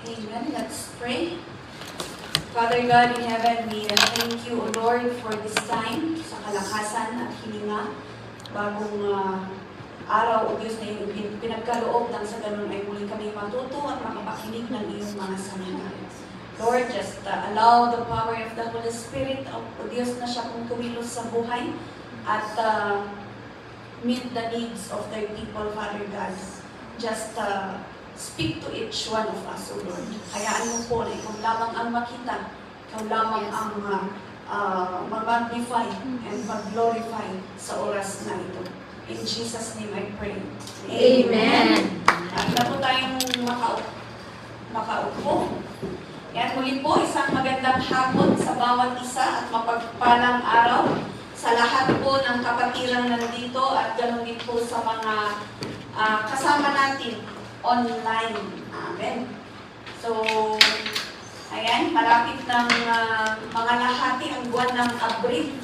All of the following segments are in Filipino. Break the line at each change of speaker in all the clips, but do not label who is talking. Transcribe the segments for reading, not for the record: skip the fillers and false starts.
Amen. Let's pray. Father God in heaven, we thank you, O Lord, for this time sa kalakasan at hininga. Bagong araw, O Diyos, na iyong pinagkaloob nang sa ganun ay muli kami matuto at makapakinig ng iyong mga salita. Lord, just allow the power of the Holy Spirit, O Diyos, na siya kung kumilos sa buhay at meet the needs of their people, Father God. Just speak to each one of us, O Lord. Hayaan mo po na ikaw lamang ang makita, ikaw lamang ang mag-magnify and mag-glorify sa oras na ito. In Jesus' name I pray.
Amen.
At na po tayong makaupo. Yan, muli po, isang magandang hapon sa bawat isa at mapagpalang araw sa lahat po ng kapatirang nandito at ganoon din po sa mga kasama natin online. Amen. So, ayan, malapit ng mga lahati ang buwan ng Abril.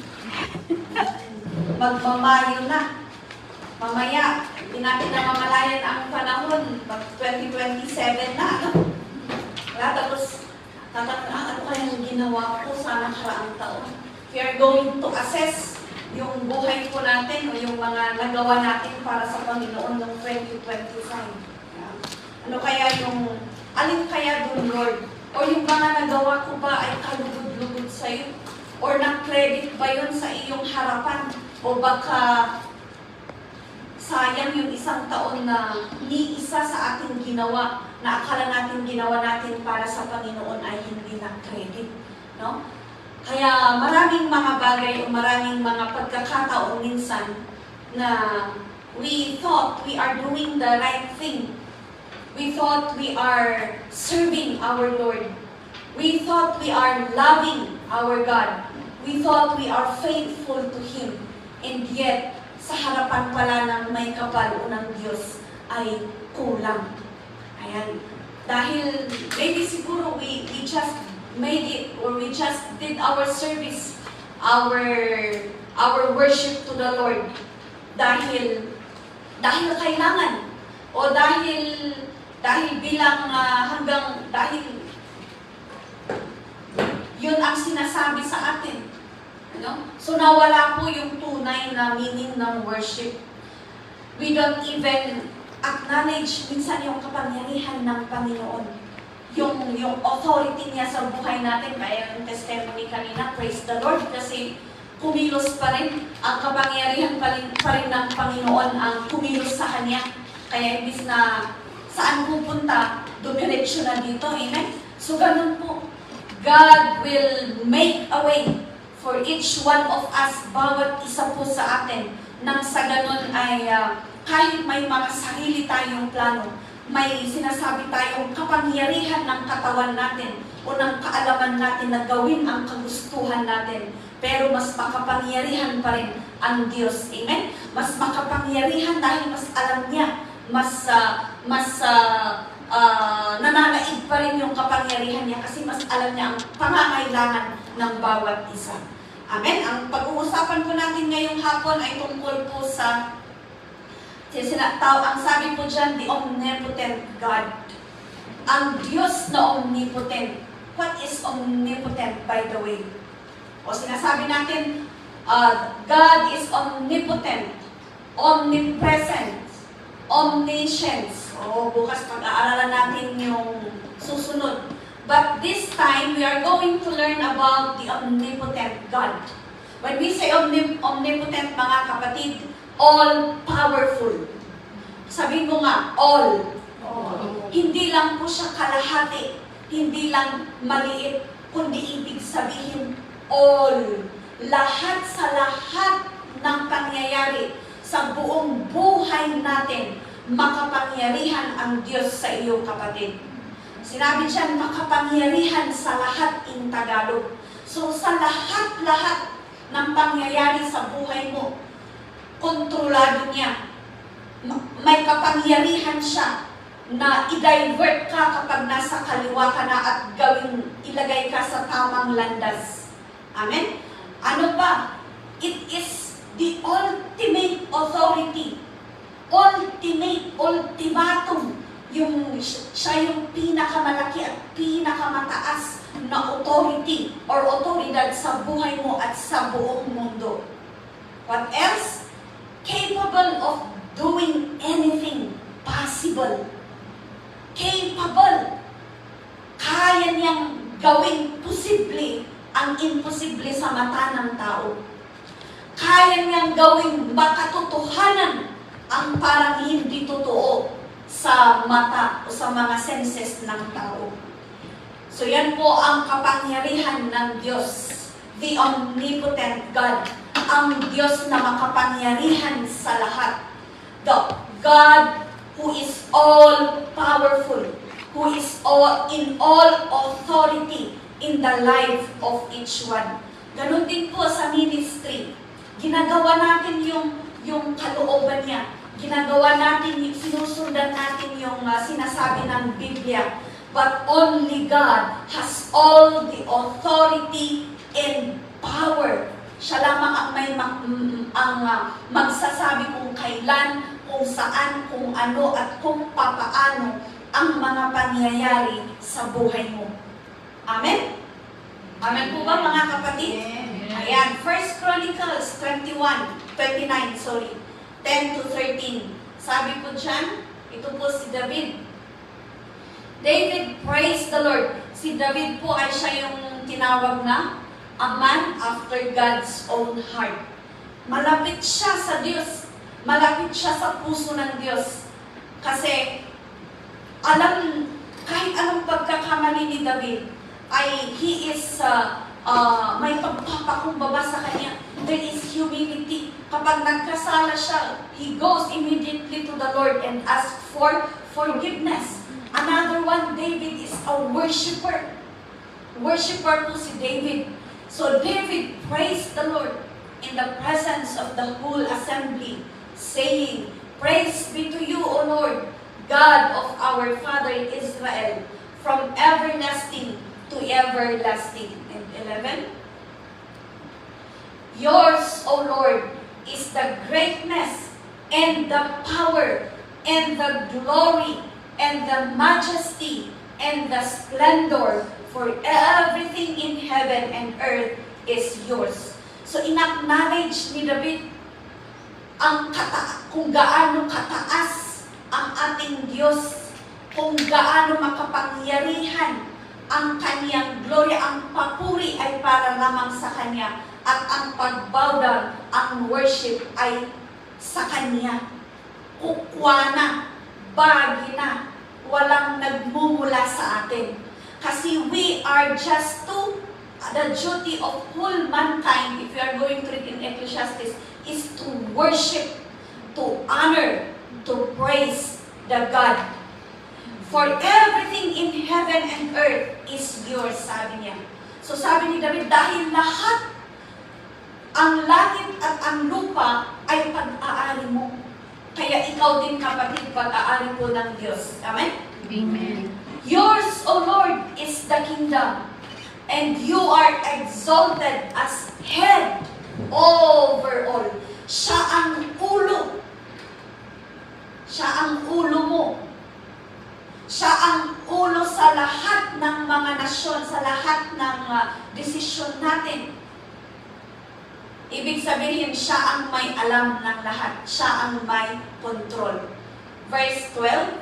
Magmamayo na. Mamaya, hindi natin na mamalayan ang panahon. 2027 na, ano? Tapos, ano kaya yung ginawa ko sa nakaraang taon? We are going to assess yung buhay po natin o yung mga nagawa natin para sa Panginoon ng 2025. Ano kaya alin kaya dun, Lord? O yung mga nagawa ko ba ay kalugod-lugod sa'yo? Or na-credit ba yun sa iyong harapan? O baka sayang yung isang taon na ni isa sa ating ginawa, na akala natin ginawa natin para sa Panginoon ay hindi na-credit. No? Kaya maraming mga bagay o maraming mga pagkakataon minsan na we thought we are doing the right thing. We thought we are serving our Lord. We thought we are loving our God. We thought we are faithful to Him. And yet, sa harapan pala ng may kapal o ng Diyos ay kulang. Ayan. Dahil maybe siguro we just made it or we just did our service, our worship to the Lord dahil kailangan o dahil bilang dahil yun ang sinasabi sa atin. Ano? So nawala po yung tunay na meaning ng worship. We don't even acknowledge minsan yung kapangyarihan ng Panginoon. Yung authority niya sa buhay natin, kaya yung testimony kanina, praise the Lord, kasi kumilos pa rin, ang kapangyarihan pa rin ng Panginoon ang kumilos sa Kanya. Kaya imbis na saan pupunta, dumiretso na dito, amen? So ganun po, God will make a way for each one of us, bawat isa po sa atin, nang sa ganun ay kahit may mga sarili tayong plano, may sinasabi tayong kapangyarihan ng katawan natin o ng kaalaman natin na gawin ang kagustuhan natin. Pero mas makapangyarihan pa rin ang Diyos. Amen? Mas makapangyarihan dahil mas alam niya, mas nananaig pa rin yung kapangyarihan niya kasi mas alam niya ang pangangailangan ng bawat isa. Amen? Ang pag-uusapan po natin ngayong hapon ay tungkol po sa ang sabi po dyan, the omnipotent God. Ang Diyos na omnipotent. What is omnipotent, by the way? O sinasabi natin, God is omnipotent, omnipresent, omniscience. O bukas pag-aaralan natin yung susunod. But this time, we are going to learn about the omnipotent God. When we say omnipotent, mga kapatid, all-powerful. Sabihin mo nga, all. Hindi lang po siya kalahati, hindi lang maliit, kundi ibig sabihin, all. Lahat sa lahat ng pangyayari sa buong buhay natin, makapangyarihan ang Diyos sa iyo, kapatid. Sinabi dyan, makapangyarihan sa lahat in Tagalog. So sa lahat-lahat ng pangyayari sa buhay mo, kontrolado niya. May kapangyarihan siya na i-divert ka kapag nasa kaliwa ka na at ilagay ka sa tamang landas. Amen? Ano ba? It is the ultimate authority. Ultimatum. siya yung pinakamalaki at pinakamataas na authority or otoridad sa buhay mo at sa buong mundo. What else? Capable of doing anything possible. Capable. Kaya niyang gawing posible ang imposible sa mata ng tao. Kaya niyang gawing makatotohanan ang parang hindi totoo sa mata o sa mga senses ng tao. So yan po ang kapangyarihan ng Diyos, the omnipotent God, ang Diyos na makapangyarihan sa lahat. The God who is all-powerful, who is in all authority in the life of each one. Ganun din po sa ministry. Ginagawa natin yung kalooban niya. Ginagawa natin, sinusundan natin yung sinasabi ng Biblia. But only God has all the authority and power. Siya lamang ang magsasabi kung kailan, kung saan, kung ano, at kung papaano ang mga pangyayari sa buhay mo. Amen? Amen po ba mga kapatid? Ayan, 1 Chronicles 29, 10 to 13. Sabi ko dyan, ito po si David. David praised the Lord. Si David po ay siya yung tinawag na a man after God's own heart. Malapit siya sa Diyos. Malapit siya sa puso ng Diyos. Kasi kahit anong pagkakamali ni David, ay he is may pagpapakumbaba sa kanya. There is humility. Kapag nagkasala siya, he goes immediately to the Lord and asks for forgiveness. Another one, David is a worshiper. Worshipper po si David. So David praised the Lord in the presence of the whole assembly, saying, "Praise be to you, O Lord, God of our father Israel, from everlasting to everlasting." And 11, "Yours, O Lord, is the greatness and the power and the glory and the majesty and the splendor, for everything in heaven and earth is yours." So in-acknowledge ni David kung gaano kataas ang ating Diyos, kung gaano makapangyarihan ang kanyang glory, ang papuri ay para lamang sa kanya, at ang pagbow down, ang worship ay sa kanya. Kukwana, bagi na, walang nagmumula sa atin. Kasi we are just the duty of whole mankind, if you are going to read in Ecclesiastes, is to worship, to honor, to praise the God. For everything in heaven and earth is yours, sabi niya. So sabi ni David, dahil lahat, ang langit at ang lupa ay pag-aari mo. Kaya ikaw din, kapatid, pag-aari po ng Diyos. Amen?
Amen.
Yours, O Lord, is the kingdom, and you are exalted as head over all. Siya ang ulo. Siya ang ulo mo. Siya ang ulo sa lahat ng mga nasyon, sa lahat ng desisyon natin. Ibig sabihin, siya ang may alam ng lahat. Siya ang may control. Verse 12,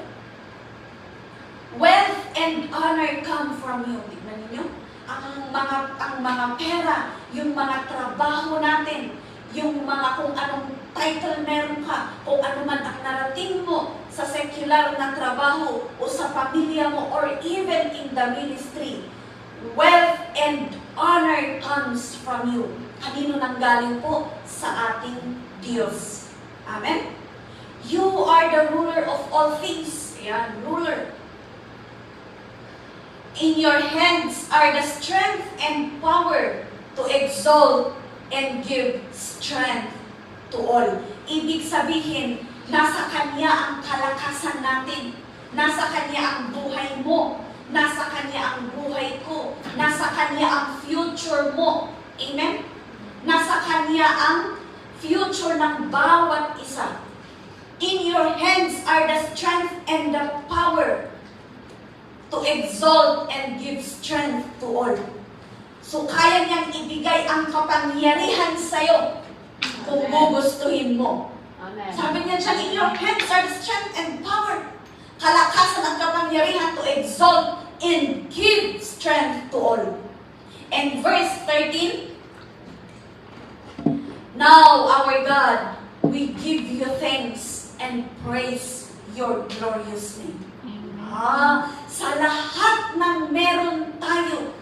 "Wealth and honor come from you." Tignan ninyo. Ang mga pera, yung mga trabaho natin, yung mga kung anong title meron ka, kung ano man ang narating mo sa secular na trabaho o sa pamilya mo, or even in the ministry, wealth and honor comes from you. Kanino nanggaling po? Sa ating Diyos. Amen? You are the ruler of all things. Ayan, ruler. In your hands are the strength and power to exalt and give strength to all. Ibig sabihin, nasa Kanya ang kalakasan natin. Nasa Kanya ang buhay mo. Nasa Kanya ang buhay ko. Nasa Kanya ang future mo. Amen? Nasa Kanya ang future ng bawat isa. In your hands are the strength and the power to exalt and give strength to all. So kaya niyang ibigay ang kapangyarihan sa'yo kung gugustuhin mo.
Amen.
Sabi niya dyan, in your hands are the strength and power. Kalakasan at kapangyarihan to exalt and give strength to all. And verse 13, now, our God, we give you thanks and praise your glorious name. Sa lahat ng meron tayo,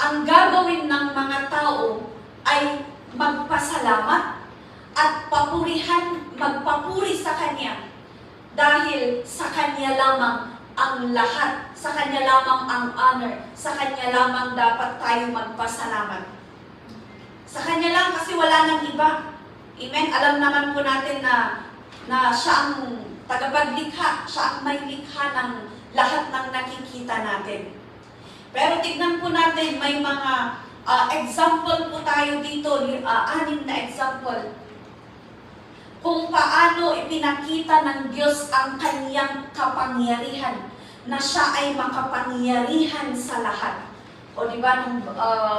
ang gagawin ng mga tao ay magpasalamat at magpapuri sa Kanya dahil sa Kanya lamang ang lahat, sa Kanya lamang ang honor, sa Kanya lamang dapat tayo magpasalamat. Sa Kanya lang kasi wala nang iba. Amen? Alam naman po natin na siya ang tagapaglikha, siya ang may likha ng lahat ng nakikita natin. Pero tignan po natin, may mga example po tayo dito, 6 na example. Kung paano ipinakita ng Diyos ang Kanyang kapangyarihan, na siya ay makapangyarihan sa lahat. O di ba,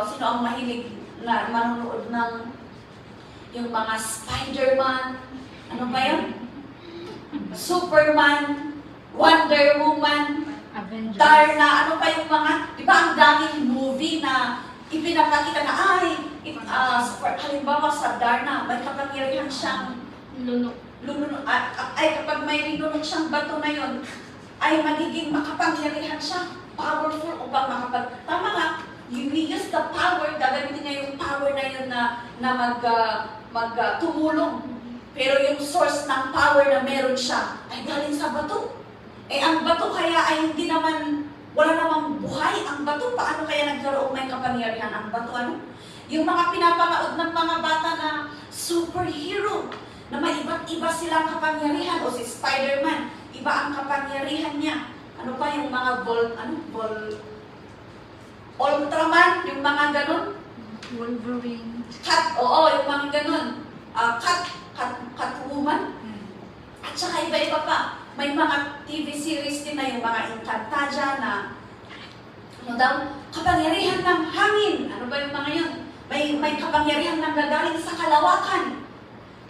sino ang mahilig na manonood ng yung mga Spider-Man, ano ba yun? Superman, Wonder Woman,
Avengers.
Darna, ano pa yung mga, di ba ang daming movie na ipinapakita na, halimbawa sa Darna, may kapangyarihan siyang kapag may linunok siyang bato na yun, ay magiging makapangyarihan siya, powerful o ba tama nga, we use the power, gagamitin niya yung power na yun na tumulong. Pero yung source ng power na meron siya ay galing sa bato. Eh ang bato kaya ay hindi naman, wala namang buhay. Ang bato, paano kaya nagkaroon may kapangyarihan? Ang bato ano? Yung mga pinapanood ng mga bata na superhero, na may iba't iba silang kapangyarihan. O si Spider-Man, iba ang kapangyarihan niya. Ano pa yung mga Ultraman, yung mga ganun.
Wolverine.
Yung mga ganun. Catwoman. At saka iba-iba pa. May mga TV series din na yung mga Encantadia na kapangyarihan ng hangin. Ano ba yung mga yun? May kapangyarihan ng gagaling sa kalawakan.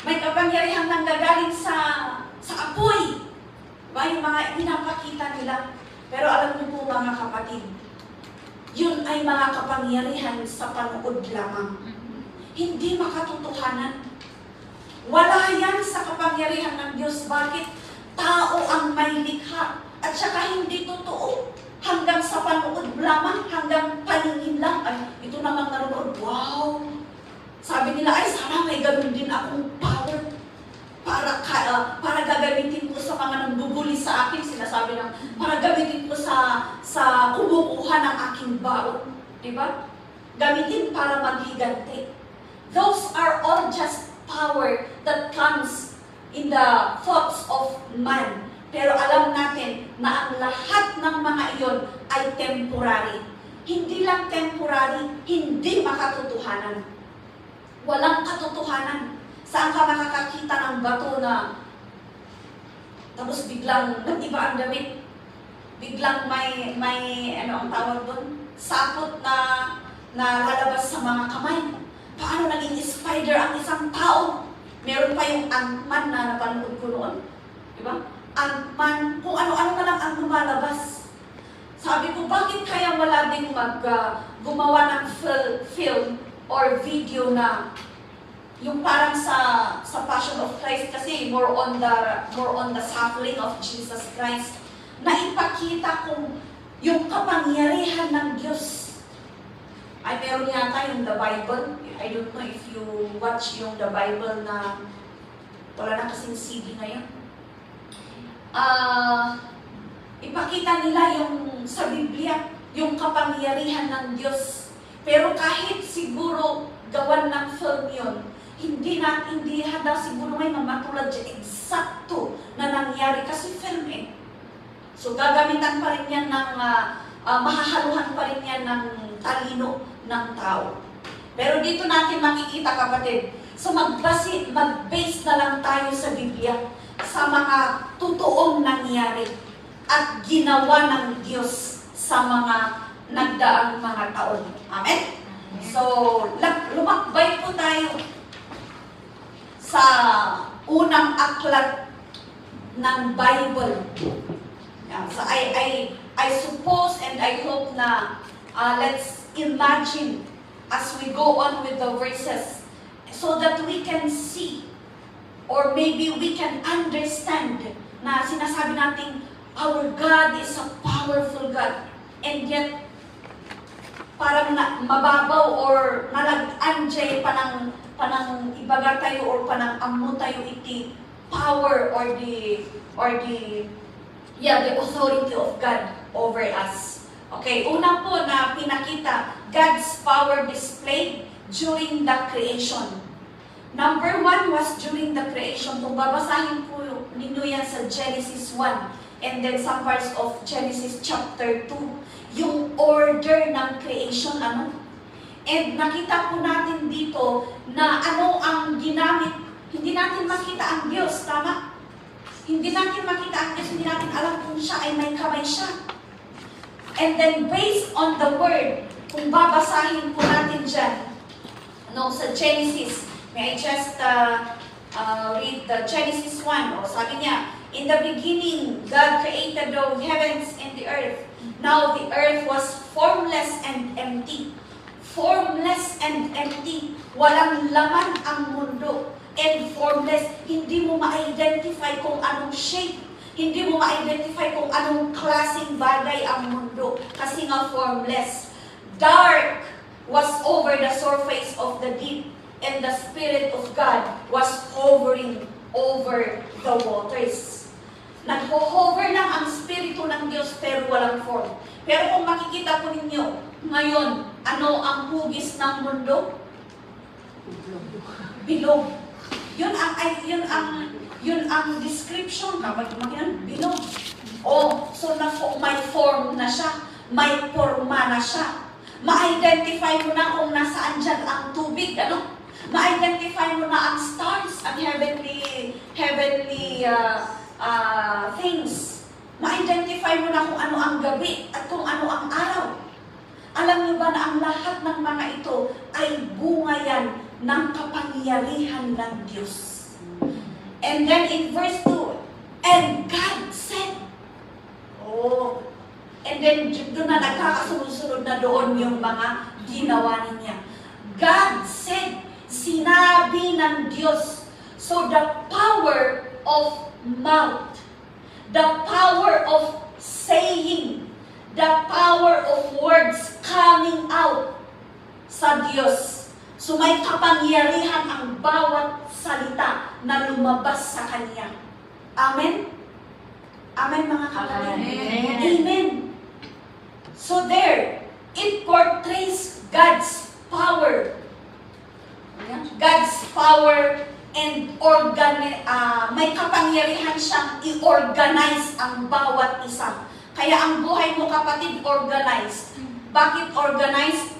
May kapangyarihan ng gagaling sa apoy. Diba? Yung mga pinapakita nila. Pero alam niyo po mga kapatid, yun ay mga kapangyarihan sa panood lamang. Hindi makatotohanan. Wala yan sa kapangyarihan ng Diyos. Bakit? Tao ang may likha. At saka hindi totoo. Hanggang sa panood lamang, hanggang paningin lang. Ay, ito namang nanonood. Wow! Sabi nila, ay sana may ganun din akong power. Para gagamitin ko sa mga nangbubuli sa akin. Sinasabi lang, para gamitin ko sa kumukuha ng aking baon. Diba? Gamitin para maghiganti. Those are all just power that comes in the thoughts of man. Pero alam natin na ang lahat ng mga iyon ay temporary. Hindi lang temporary, hindi makatotohanan. Walang katotohanan. Saan ka makakakita ng bato na tapos biglang nag-iba ang damit? Biglang may ano ang tawag doon? Sapot na lalabas sa mga kamay. Paano naging spider ang isang tao? Meron pa yung Ant-Man na napanood ko noon. Diba? Ant-Man, kung ano-ano na lang ang lumalabas. Sabi ko, bakit kaya wala din gumawa ng film or video na yung parang sa Passion of Christ kasi more on the suffering of Jesus Christ na ipakita kung yung kapangyarihan ng Diyos. Ay, meron yata yung The Bible. I don't know if you watch yung The Bible na wala na kasing CD ngayon. Ipakita nila yung sa Biblia, yung kapangyarihan ng Diyos. Pero kahit siguro gawan ng film yun, hindi handa siguro may mamatulad dyan eksakto na nangyari kasi film eh. So gagamitan pa rin yan ng, mahahaluhan pa rin yan ng talino ng tao. Pero dito natin makikita kapatid, So mag-base na lang tayo sa Biblia, sa mga totoong nangyari at ginawa ng Diyos sa mga nagdaang mga taon. Amen? So, lumakbay po tayo sa unang aklat ng Bible. Yeah, so I suppose and I hope na let's imagine as we go on with the verses so that we can see or maybe we can understand na sinasabi natin our God is a powerful God, and yet parang mababaw or nalag-anjay panang ibaga tayo or panang ammo tayo iti power or the authority of God over us. Okay, una po na pinakita, God's power displayed during the creation. Number 1 was during the creation. Kung babasahin po ninyo yan sa Genesis 1 and then some parts of Genesis chapter 2, yung order ng creation, ano? And nakita po natin dito na ano ang ginamit. Hindi natin makita ang Diyos, tama? Hindi natin makita ang Diyos, hindi natin alam kung siya ay may kamay siya. And then based on the word, kung babasahin po natin dyan, sa Genesis, may I just read the Genesis 1. Sabi niya, in the beginning, God created the heavens and the earth. Now the earth was formless and empty. Formless and empty. Walang laman ang mundo. And formless, hindi mo ma-identify kung anong shape. Hindi mo ma-identify kung anong klaseng bagay ang mundo. Kasi nga formless. Dark was over the surface of the deep. And the Spirit of God was hovering over the waters. Nagho-hover lang ang Spirito ng Diyos pero walang form. Pero kung makikita po ninyo, ngayon, ano ang hugis ng mundo? Bilog. Yun ang description kapag makinan, bilog. So may form na siya, may forma na siya. Ma-identify mo na kung nasaan dyan ang tubig, ano? Ma-identify mo na ang stars, ang heavenly things. Ma-identify mo na kung ano ang gabi at kung ano ang araw. Alam niyo ba na ang lahat ng mga ito ay bunga yan ng kapangyarihan ng Diyos. And then in verse 2, and God said, and then doon na nagkakasunod-sunod na doon yung mga ginawa niya. God said, sinabi ng Diyos. So the power of mouth, the power of saying, the power of words coming out sa Diyos. So may kapangyarihan ang bawat salita na lumabas sa Kanya. Amen? Amen mga kapatid?
Amen.
Amen. So there, it portrays God's power. God's power and may kapangyarihan siyang i-organize ang bawat isa. Kaya ang buhay mo kapatid, organized. Bakit organized?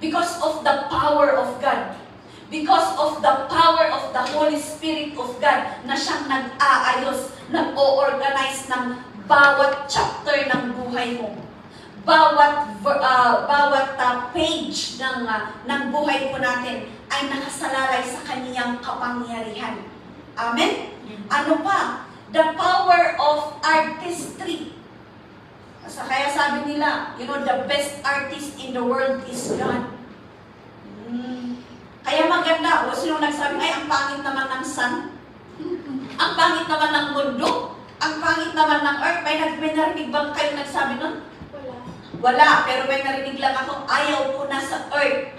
Because of the power of God. Because of the power of the Holy Spirit of God na siyang nag-aayos, nag-o-organize ng bawat chapter ng buhay mo. Bawat page ng buhay po natin ay nakasalalay sa Kaniyang kapangyarihan. Amen? Ano pa? The power of artistry. Kaya sabi nila, the best artist in the world is God. Kaya maganda. O sino nagsabi, ay, ang pangit naman ng sun. Ang pangit naman ng mundo. Ang pangit naman ng earth. May narinig bang kayo nagsabi nun? Wala. Pero may narinig lang ako, ayaw ko na sa earth.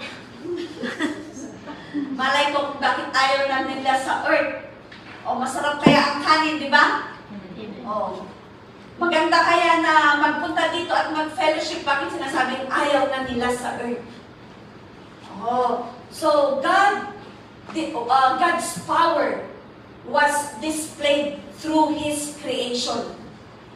Malay ko kung bakit ayaw na nila sa earth. Masarap kaya ang kanin, di ba? Maganda kaya na magpunta dito at mag-fellowship. Bakit sinasabing ayaw na nila sa earth? So God's power was displayed through His creation.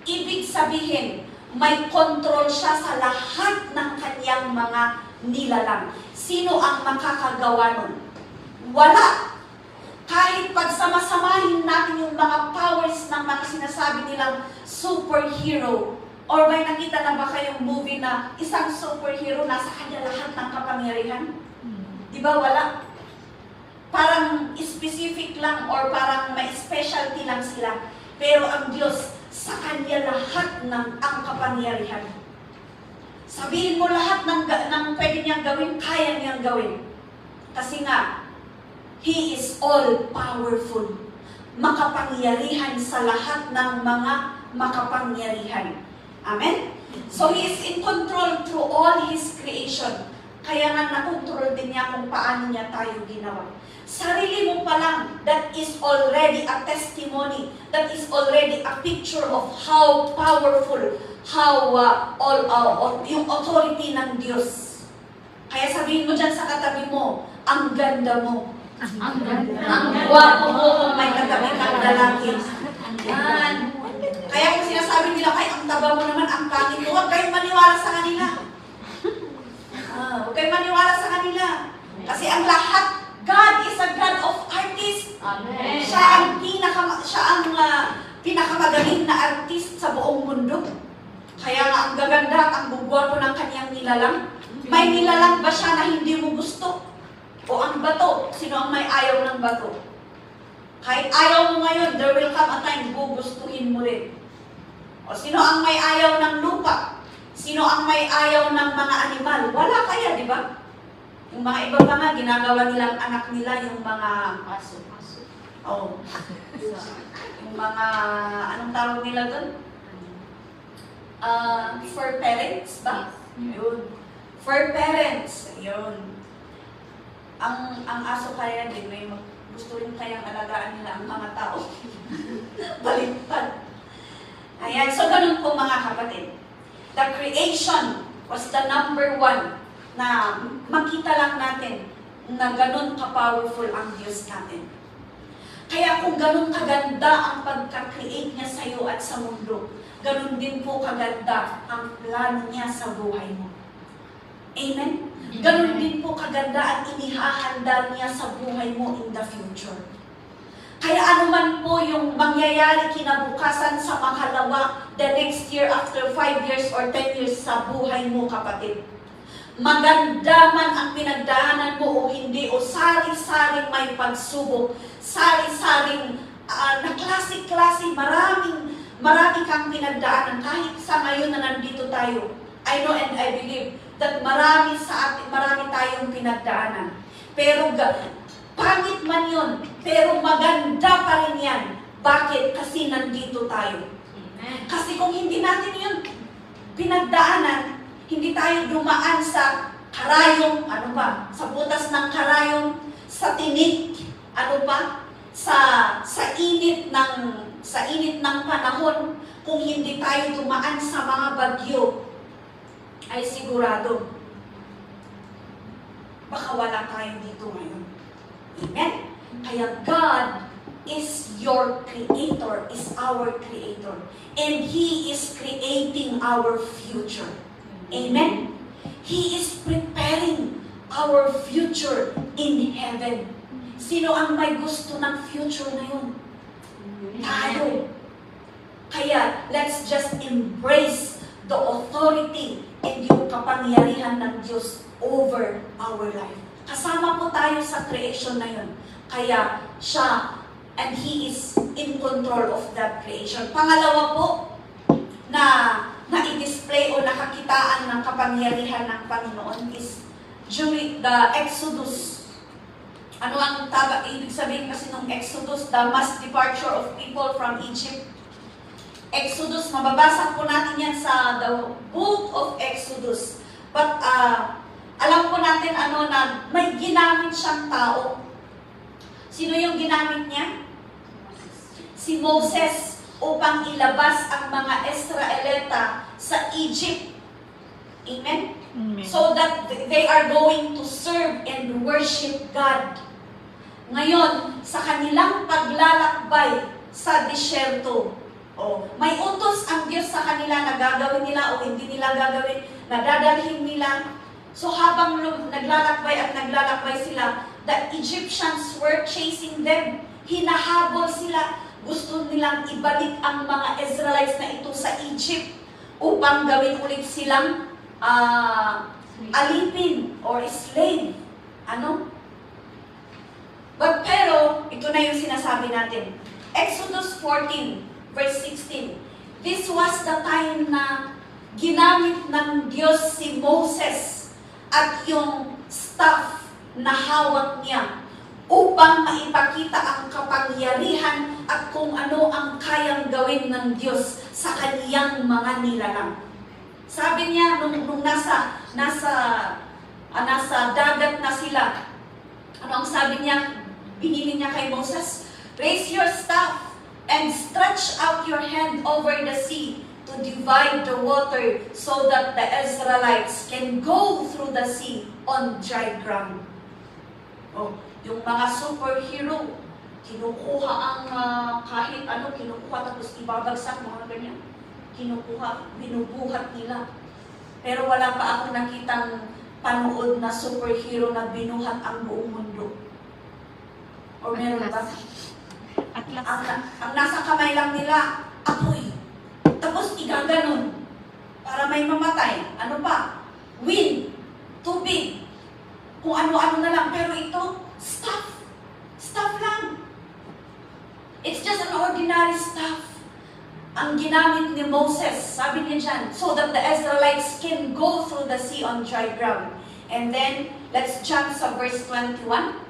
Ibig sabihin, may control siya sa lahat ng Kanyang mga nilalang. Sino ang makakagawa nun? Wala. Kahit pagsamasamahin natin yung mga powers ng mga sinasabi nilang superhero, or may nakita na ba kayong movie na isang superhero nasa kanya lahat ng kapangyarihan? Di ba wala? Parang specific lang or parang may specialty lang sila. Pero ang Diyos, sa Kanya lahat ng ang kapangyarihan. Sabihin mo lahat ng pwede niyang gawin, kaya niyang gawin. Kasi nga, He is all-powerful. Makapangyarihan sa lahat ng mga makapangyarihan. Amen? So, He is in control through all His creation. Kaya nga nakontrol din niya kung paano niya tayo ginawa. Sarili mo pa lang, that is already a testimony. That is already a picture of how powerful, how yung authority ng Diyos. Kaya sabihin mo dyan sa katabi mo, ang ganda mo.
Ang ganda.
Ang gwapo mo kung may katabi kang lalaki. Yan. Kaya kung sinasabi nila, ay, ang taba mo naman, ang pangit mo, huwag kayong maniwala sa kanila. Huwag kayong maniwala sa kanila. Kasi ang lahat, God is a God of artists.
Amen.
Siya ang pinakamagaling na artist sa buong mundo. Kaya nga ang gaganda at ang gugwapo ng kanyang nilalang. May nilalang ba siya na hindi mo gusto? O ang bato? Sino ang may ayaw ng bato? Kahit ayaw mo ngayon, there will come a time, gugustuhin mo rin. O sino ang may ayaw ng lupa? Sino ang may ayaw ng mga animal? Wala kaya, di ba? Yung mga iba pa nga, ginagawa nilang anak nila yung mga aso. Oh. Yung mga, anong tawag nila doon? For parents ba? Ayun. For parents. Ayun. Ang aso kaya din, may gusto rin kayang alagaan nila ang mga tao. Baliktad. Ayan, so ganun po mga kapatid. The creation was the number one na makita lang natin na ganun ka-powerful ang Diyos natin. Kaya kung ganun kaganda ang pagka-create niya sa iyo at sa mundo, ganun din po kaganda ang plano niya sa buhay mo. Amen? Ganun din po kaganda ang inihahanda niya sa buhay mo in the future. Kaya anuman po yung mangyayari kinabukasan sa makalawa, the next year, after 5 years or 10 years sa buhay mo, kapatid. Maganda man ang pinagdaanan mo o hindi, o sari-saring may pagsubok, sari-saring na klase-klase, marami kang pinagdaanan. Kahit sa ngayon na nandito tayo, I know and I believe that marami tayong pinagdaanan. Pero pangit man yun, pero maganda pa rin yan. Bakit? Kasi nandito tayo.
Amen.
Kasi kung hindi natin yun pinagdaanan, hindi tayo dumaan sa karayong, sa butas ng karayong, sa tinik, sa init ng panahon, kung hindi tayo dumaan sa mga bagyo, ay sigurado, baka wala tayo dito ngayon. Amen? Kaya God is your creator, is our creator. And He is creating our future. Amen? He is preparing our future in heaven. Sino ang may gusto ng future na yun? Tayo. Kaya, let's just embrace the authority and yung kapangyarihan ng Diyos over our life. Kasama po tayo sa creation na yun. Kaya siya, and He is in control of that creation. Pangalawa po, na i-display o nakakitaan ng kapangyarihan ng Panginoon is during the Exodus. Ano ang ibig sabihin kasi ng Exodus? The mass departure of people from Egypt. Exodus, mababasa po natin yan sa the book of Exodus. But alam po natin na may ginamit siyang tao. Sino yung ginamit niya? Si Moses, upang ilabas ang mga Israelita sa Egypt. Amen?
Amen.
So that they are going to serve and worship God. Ngayon, sa kanilang paglalakbay sa disyerto, may utos ang Diyos sa kanila na gagawin nila o hindi nila gagawin, na dadalhin nila. So habang naglalakbay at naglalakbay sila, the Egyptians were chasing them. Hinahabol sila. Gusto nilang ibalik ang mga Israelites na ito sa Egypt upang gawin ulit silang alipin or slave. Ano? Pero, ito na yung sinasabi natin. Exodus 14, verse 16. This was the time na ginamit ng Diyos si Moses at yung staff na hawak niya upang maipakita ang kapangyarihan at kung ano ang kayang gawin ng Diyos sa kaniyang mga nilalang. Sabi niya, nung nasa dagat na sila, ano ang sabi niya? Binili niya kay Moses, raise your staff and stretch out your hand over the sea to divide the water so that the Israelites can go through the sea on dry ground. Oh, yung mga superhero, kinukuha ang kahit ano, kinukuha tapos ibabagsak, mga ganyan. Kinukuha, binubuhat nila. Pero wala pa akong nakitang panood na superhero na binuhat ang buong mundo. O meron ba?
Atlas.
Ang nasa kamay lang nila, apoy. Tapos igaganon para may mamatay. Ano pa? Wind, tubig, kung ano-ano na lang. Pero ito, stuff. Stuff lang. It's just an ordinary stuff. Ang ginamit ni Moses, sabi niya dyan, so that the Israelites can go through the sea on dry ground. And then, let's jump sa verse 21.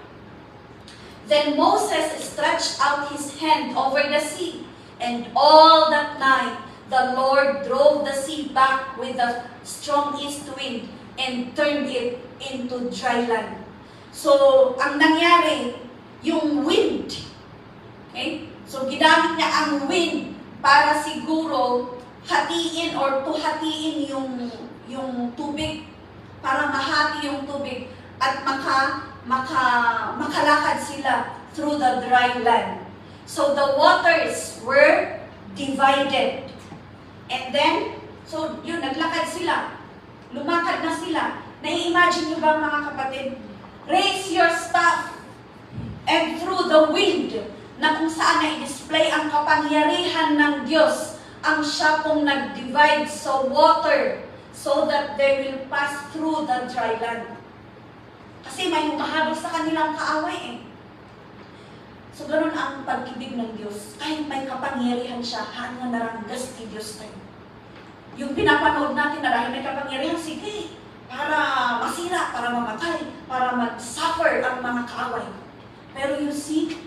Then Moses stretched out his hand over the sea, and all that night the Lord drove the sea back with a strong east wind and turned it into dry land. So, ang nangyari, yung wind, okay? So, ginamit niya ang wind para siguro hatiin or tuhatiin yung tubig, para mahati yung tubig at makalakad sila through the dry land. So the waters were divided. And then, so yun, naglakad sila. Lumakad na sila. Nai-imagine niyo ba mga kapatid? Raise your staff and through the wind na kung saan na-display ang kapangyarihan ng Diyos, ang siya pong nag-divide sa water so that they will pass through the dry land. Kasi may humahabol sa kanilang kaaway eh. So, ganun ang pag-ibig ng Diyos. Kahit may kapangyarihan siya, hanga naranggas ni Diyos tayo. Yung pinapanood natin na dahil may kapangyarihan, sige, para masira, para mamatay, para mag-suffer ang mga kaaway. Pero you see,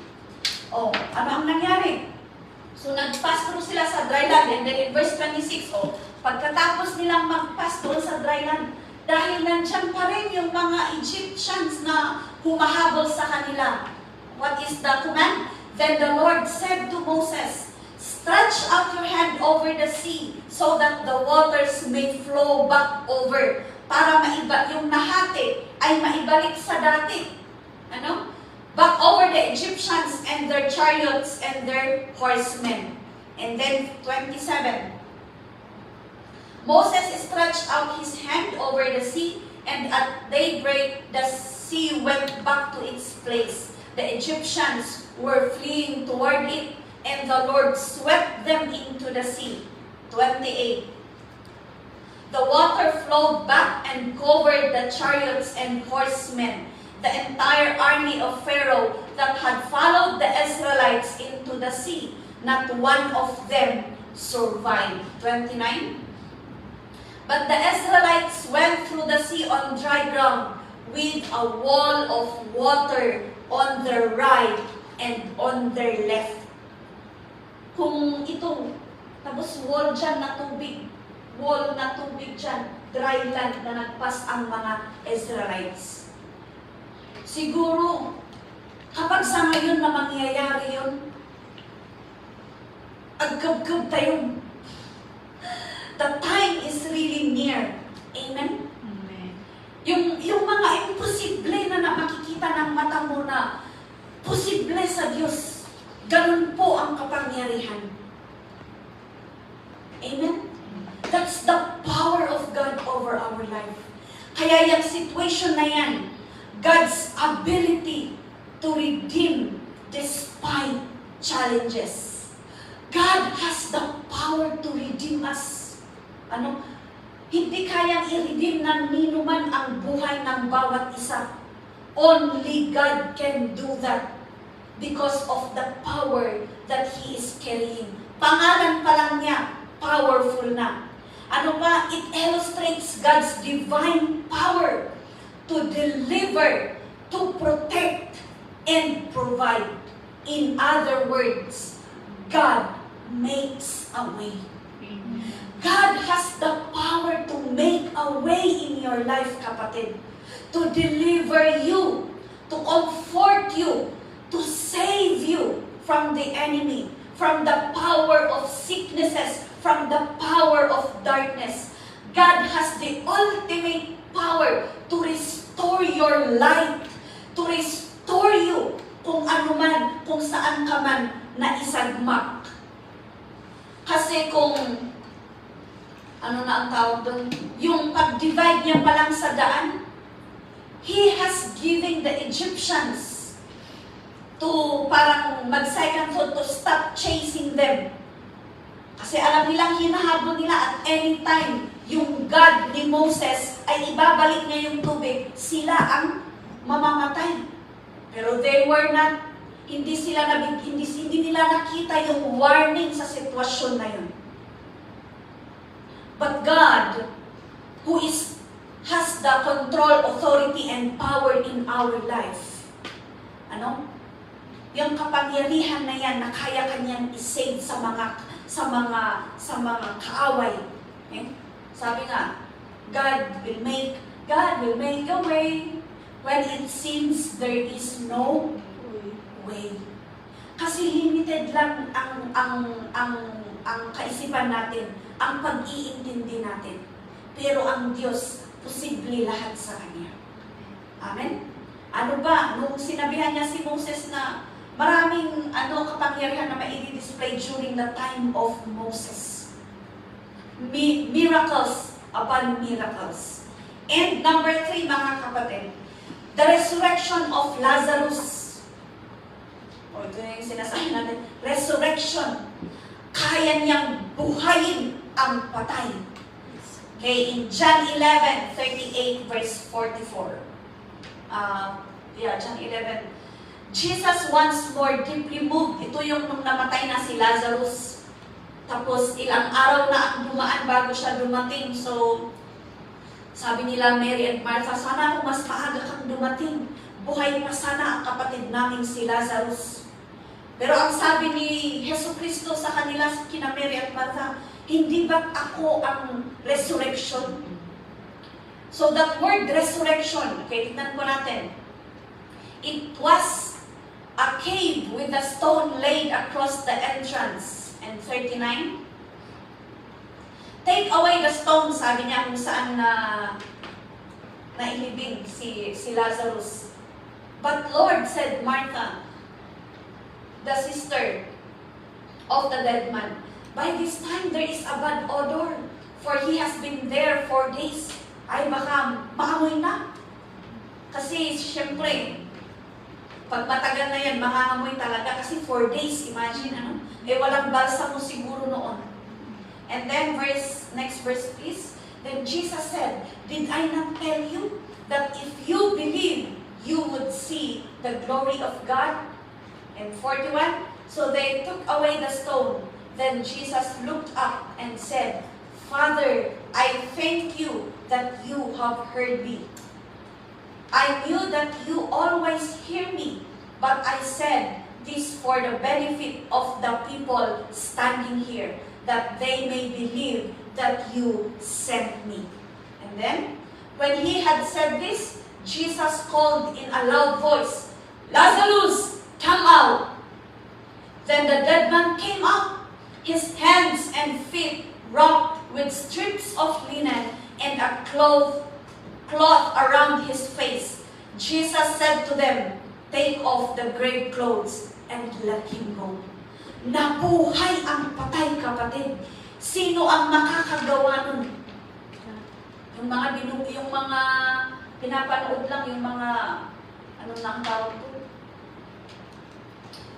ano ang nangyari? So, nag-pass through sila sa dry land. And then in verse 26, pagkatapos nilang mag-pass doon sa dry land, dahil nandyan pa rin yung mga Egyptians na humahabol sa kanila. What is the command? Then the Lord said to Moses, stretch out your hand over the sea so that the waters may flow back over. Para yung nahati ay maibalik sa dati. Ano? Back over the Egyptians and their chariots and their horsemen. And then 27. Moses stretched out his hand over the sea, and at daybreak the sea went back to its place. The Egyptians were fleeing toward it, and the Lord swept them into the sea. 28. The water flowed back and covered the chariots and horsemen, the entire army of Pharaoh that had followed the Israelites into the sea. Not one of them survived. 29. But the Israelites went through the sea on dry ground with a wall of water on their right and on their left. Kung ito, tapos wall dyan na tubig, wall na tubig dyan, dry land na nagpas ang mga Israelites. Siguro, kapag sa ngayon na mangyayari yun, agkab-kab tayo. The time is really near. Amen?
Amen.
Yung mga imposible na makikita ng mata mo na posible sa Diyos, ganun po ang kapangyarihan. Amen? That's the power of God over our life. Kaya yung situation na yan, God's ability to redeem despite challenges. God has the power to redeem us. Ano? Hindi kayang i-redeem ng ninuman ang buhay ng bawat isa. Only God can do that because of the power that He is carrying. Pangalan pa lang niya, powerful na. Ano pa? It illustrates God's divine power to deliver, to protect, and provide. In other words, God makes a way. God has the power to make a way in your life, kapatid. To deliver you, to comfort you, to save you from the enemy, from the power of sicknesses, from the power of darkness. God has the ultimate power to restore your life, to restore you kung ano man, kung saan ka man naisagmak. Kasi kung, ano na ang tawag doon, yung pag-divide niya pa lang sa daan, He has given the Egyptians to parang mag-second thought to stop chasing them. Kasi alam nilang hinahabol nila at anytime yung God ni Moses ay ibabalik niya yung tubig, sila ang mamamatay. Pero they were not, hindi nila nakita yung warning sa sitwasyon na yun. But God, who has the control, authority, and power in our life, ano? Yung kapangyarihan na yan na kaya kanyang isave sa mga kaaway. Okay? Sabi nga, God will make a way when it seems there is no way. Kasi limited lang ang kaisipan natin, ang pag-iintindi natin. Pero ang Diyos, posible lahat sa Kanya. Amen? Ano ba? Nung sinabihan niya si Moses na maraming kapangyarihan na mai-display during the time of Moses. Miracles upon miracles. And number 3, mga kapatid, the resurrection of Lazarus. Ito yung sinasabi natin. Resurrection. Kaya niyang buhayin ang patay. Okay, in John 11:38 verse 44. John 11. Jesus once more deeply moved. Ito yung nung namatay na si Lazarus. Tapos ilang araw na ang dumaan bago siya dumating. So, sabi nila Mary and Martha, sana kung mas maaga kang dumating, buhay pa sana ang kapatid naming si Lazarus. Pero ang sabi ni Jesucristo sa kanila, kina Mary at Martha, hindi ba ako ang resurrection? So that word resurrection, okay, tignan po natin. It was a cave with a stone laid across the entrance. And 39. Take away the stone, sabi niya kung saan nailibing si Lazarus. But Lord, said Martha, the sister of the dead man, by this time there is a bad odor, for he has been there 4 days. Ay baka maamoy na. Kasi siyempre, pag matagal na yan, mangangamoy talaga. Kasi 4 days, imagine ano. Walang balsamo siguro noon. And then next verse please. Then Jesus said, did I not tell you that if you believe, you would see the glory of God? And 41, so they took away the stone. Then Jesus looked up and said, Father, I thank you that you have heard me. I knew that you always hear me, but I said this for the benefit of the people standing here, that they may believe that you sent me. And then, when he had said this, Jesus called in a loud voice, Lazarus, come out! Then the dead man came up, his hands and feet wrapped with strips of linen and a cloth around his face. Jesus said to them, take off the grave clothes and let him go. Nabuhay ang patay, kapatid. Sino ang makakagawa nun? Yung mga pinapanood lang yung mga, ano na ang tawag ko?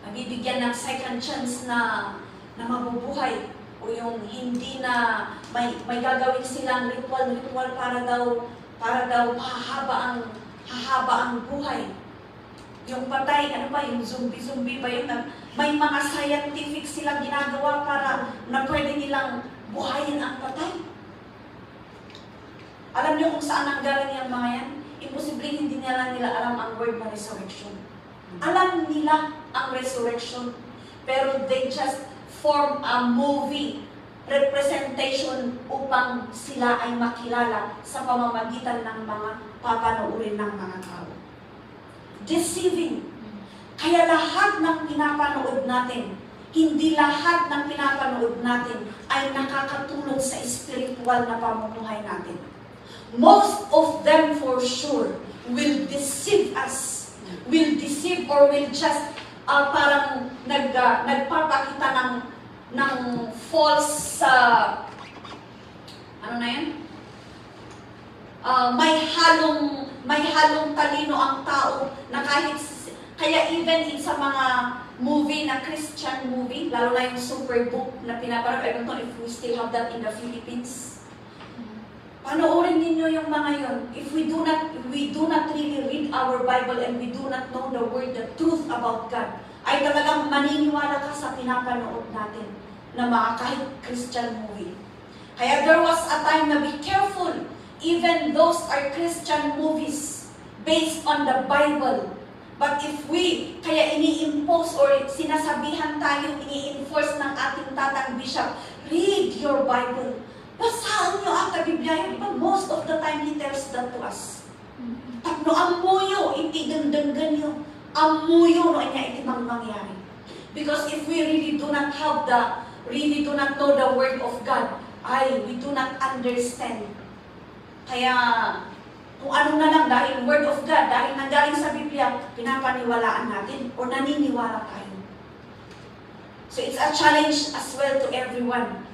Nabibigyan ng second chance na mabubuhay. O yung hindi na may gagawin silang ritual para daw hahaba ang buhay. Yung patay, ano ba, yung zombie ba yun? May mga scientific silang ginagawa para na pwede nilang buhayin ang patay. Alam niyo kung saan nanggaling yung mga yan? Imposible hindi nila alam ang word na resurrection. Alam nila ang resurrection, pero they just form a movie representation upang sila ay makilala sa pamamagitan ng mga papanoorin ng mga tao. Deceiving. Kaya lahat ng pinapanood natin, hindi lahat ng pinapanood natin ay nakakatulong sa spiritual na pamumuhay natin. Most of them for sure will deceive us. Will deceive or will just parang nagpapakita ng false, ano na yan? May halong talino ang tao na kaya even in sa mga movie na Christian movie, lalo na yung Superbook na pinapanood, I don't know if we still have that in the Philippines. Panoorin ninyo yung mga yon. If we do not really read our Bible and we do not know the word, the truth about God, ay talagang maniniwala ka sa pinapanood natin na mga kahit Christian movie. Kaya there was a time na be careful, even those are Christian movies based on the Bible. But if we, kaya ini-impose or sinasabihan tayo, ini-enforce ng ating tatang bishop, read your Bible. Basahan nyo ang Biblia yun. But most of the time, he tells that to us. Tapno, amuyo, iti gandang ganyo. Amuyo, no, niya iti mangyari. Because if we really do not know the Word of God, we do not understand. Kaya, kung ano na lang, dahil Word of God, dahil nanggaling sa Biblia, pinapaniwalaan natin o naniniwala tayo. So it's a challenge as well to everyone.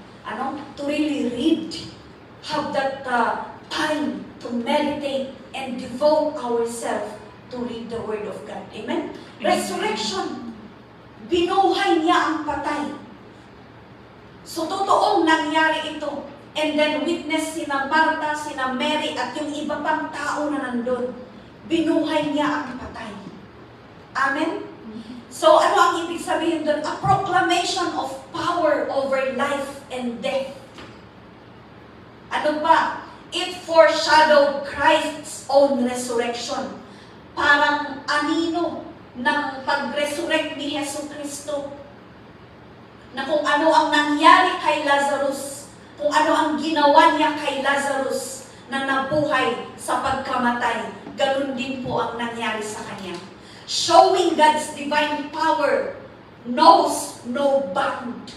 To really read, have that time to meditate and devote ourselves to read the Word of God. Amen? Resurrection. Binuhay niya ang patay. So, totoong nangyari ito. And then, witness sina Martha, sina Mary, at yung iba pang tao na nandun. Binuhay niya ang patay. Amen? So, ano ang ibig sabihin doon? A proclamation of power over life and death. Ano ba? It foreshadowed Christ's own resurrection. Parang anino ng pag-resurrect ni Hesus Kristo. Na kung ano ang nangyari kay Lazarus, kung ano ang ginawa niya kay Lazarus na nabuhay sa pagkamatay, ganun din po ang nangyari sa kanya. Showing God's divine power knows no bound.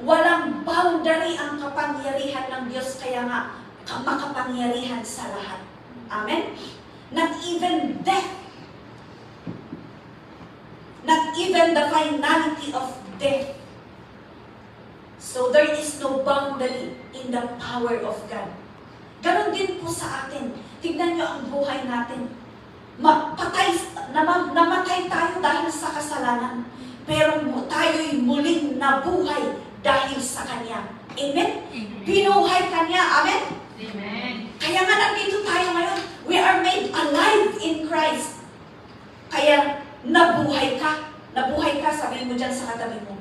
Walang boundary ang kapangyarihan ng Diyos, kaya nga makapangyarihan sa lahat. Amen? Not even death. Not even the finality of death. So there is no boundary in the power of God. Ganon din po sa atin. Tignan niyo ang buhay natin. Namatay tayo dahil sa kasalanan. Pero tayo'y muling nabuhay dahil sa Kanya. Amen? Binuhay Kanya. Amen?
Amen.
Kaya nga nandito tayo ngayon. We are made alive in Christ. Kaya nabuhay ka. Nabuhay ka, sabihin mo dyan sa katabi mo.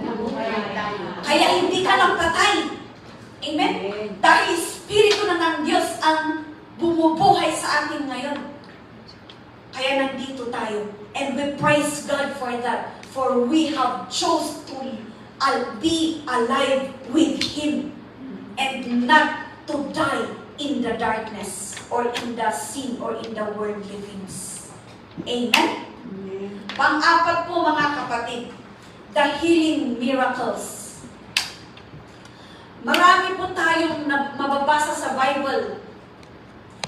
Nabuhay tayo.
Kaya hindi ka lang patay. Amen? Dahil Espiritu na ng Diyos ang bumubuhay sa atin ngayon. Kaya nandito tayo. And we praise God for that. For we have chose to be alive with Him. And not to die in the darkness. Or in the sin. Or in the worldly things. Amen? Pang-apat po mga kapatid. The healing miracles. Marami po tayong mababasa sa Bible.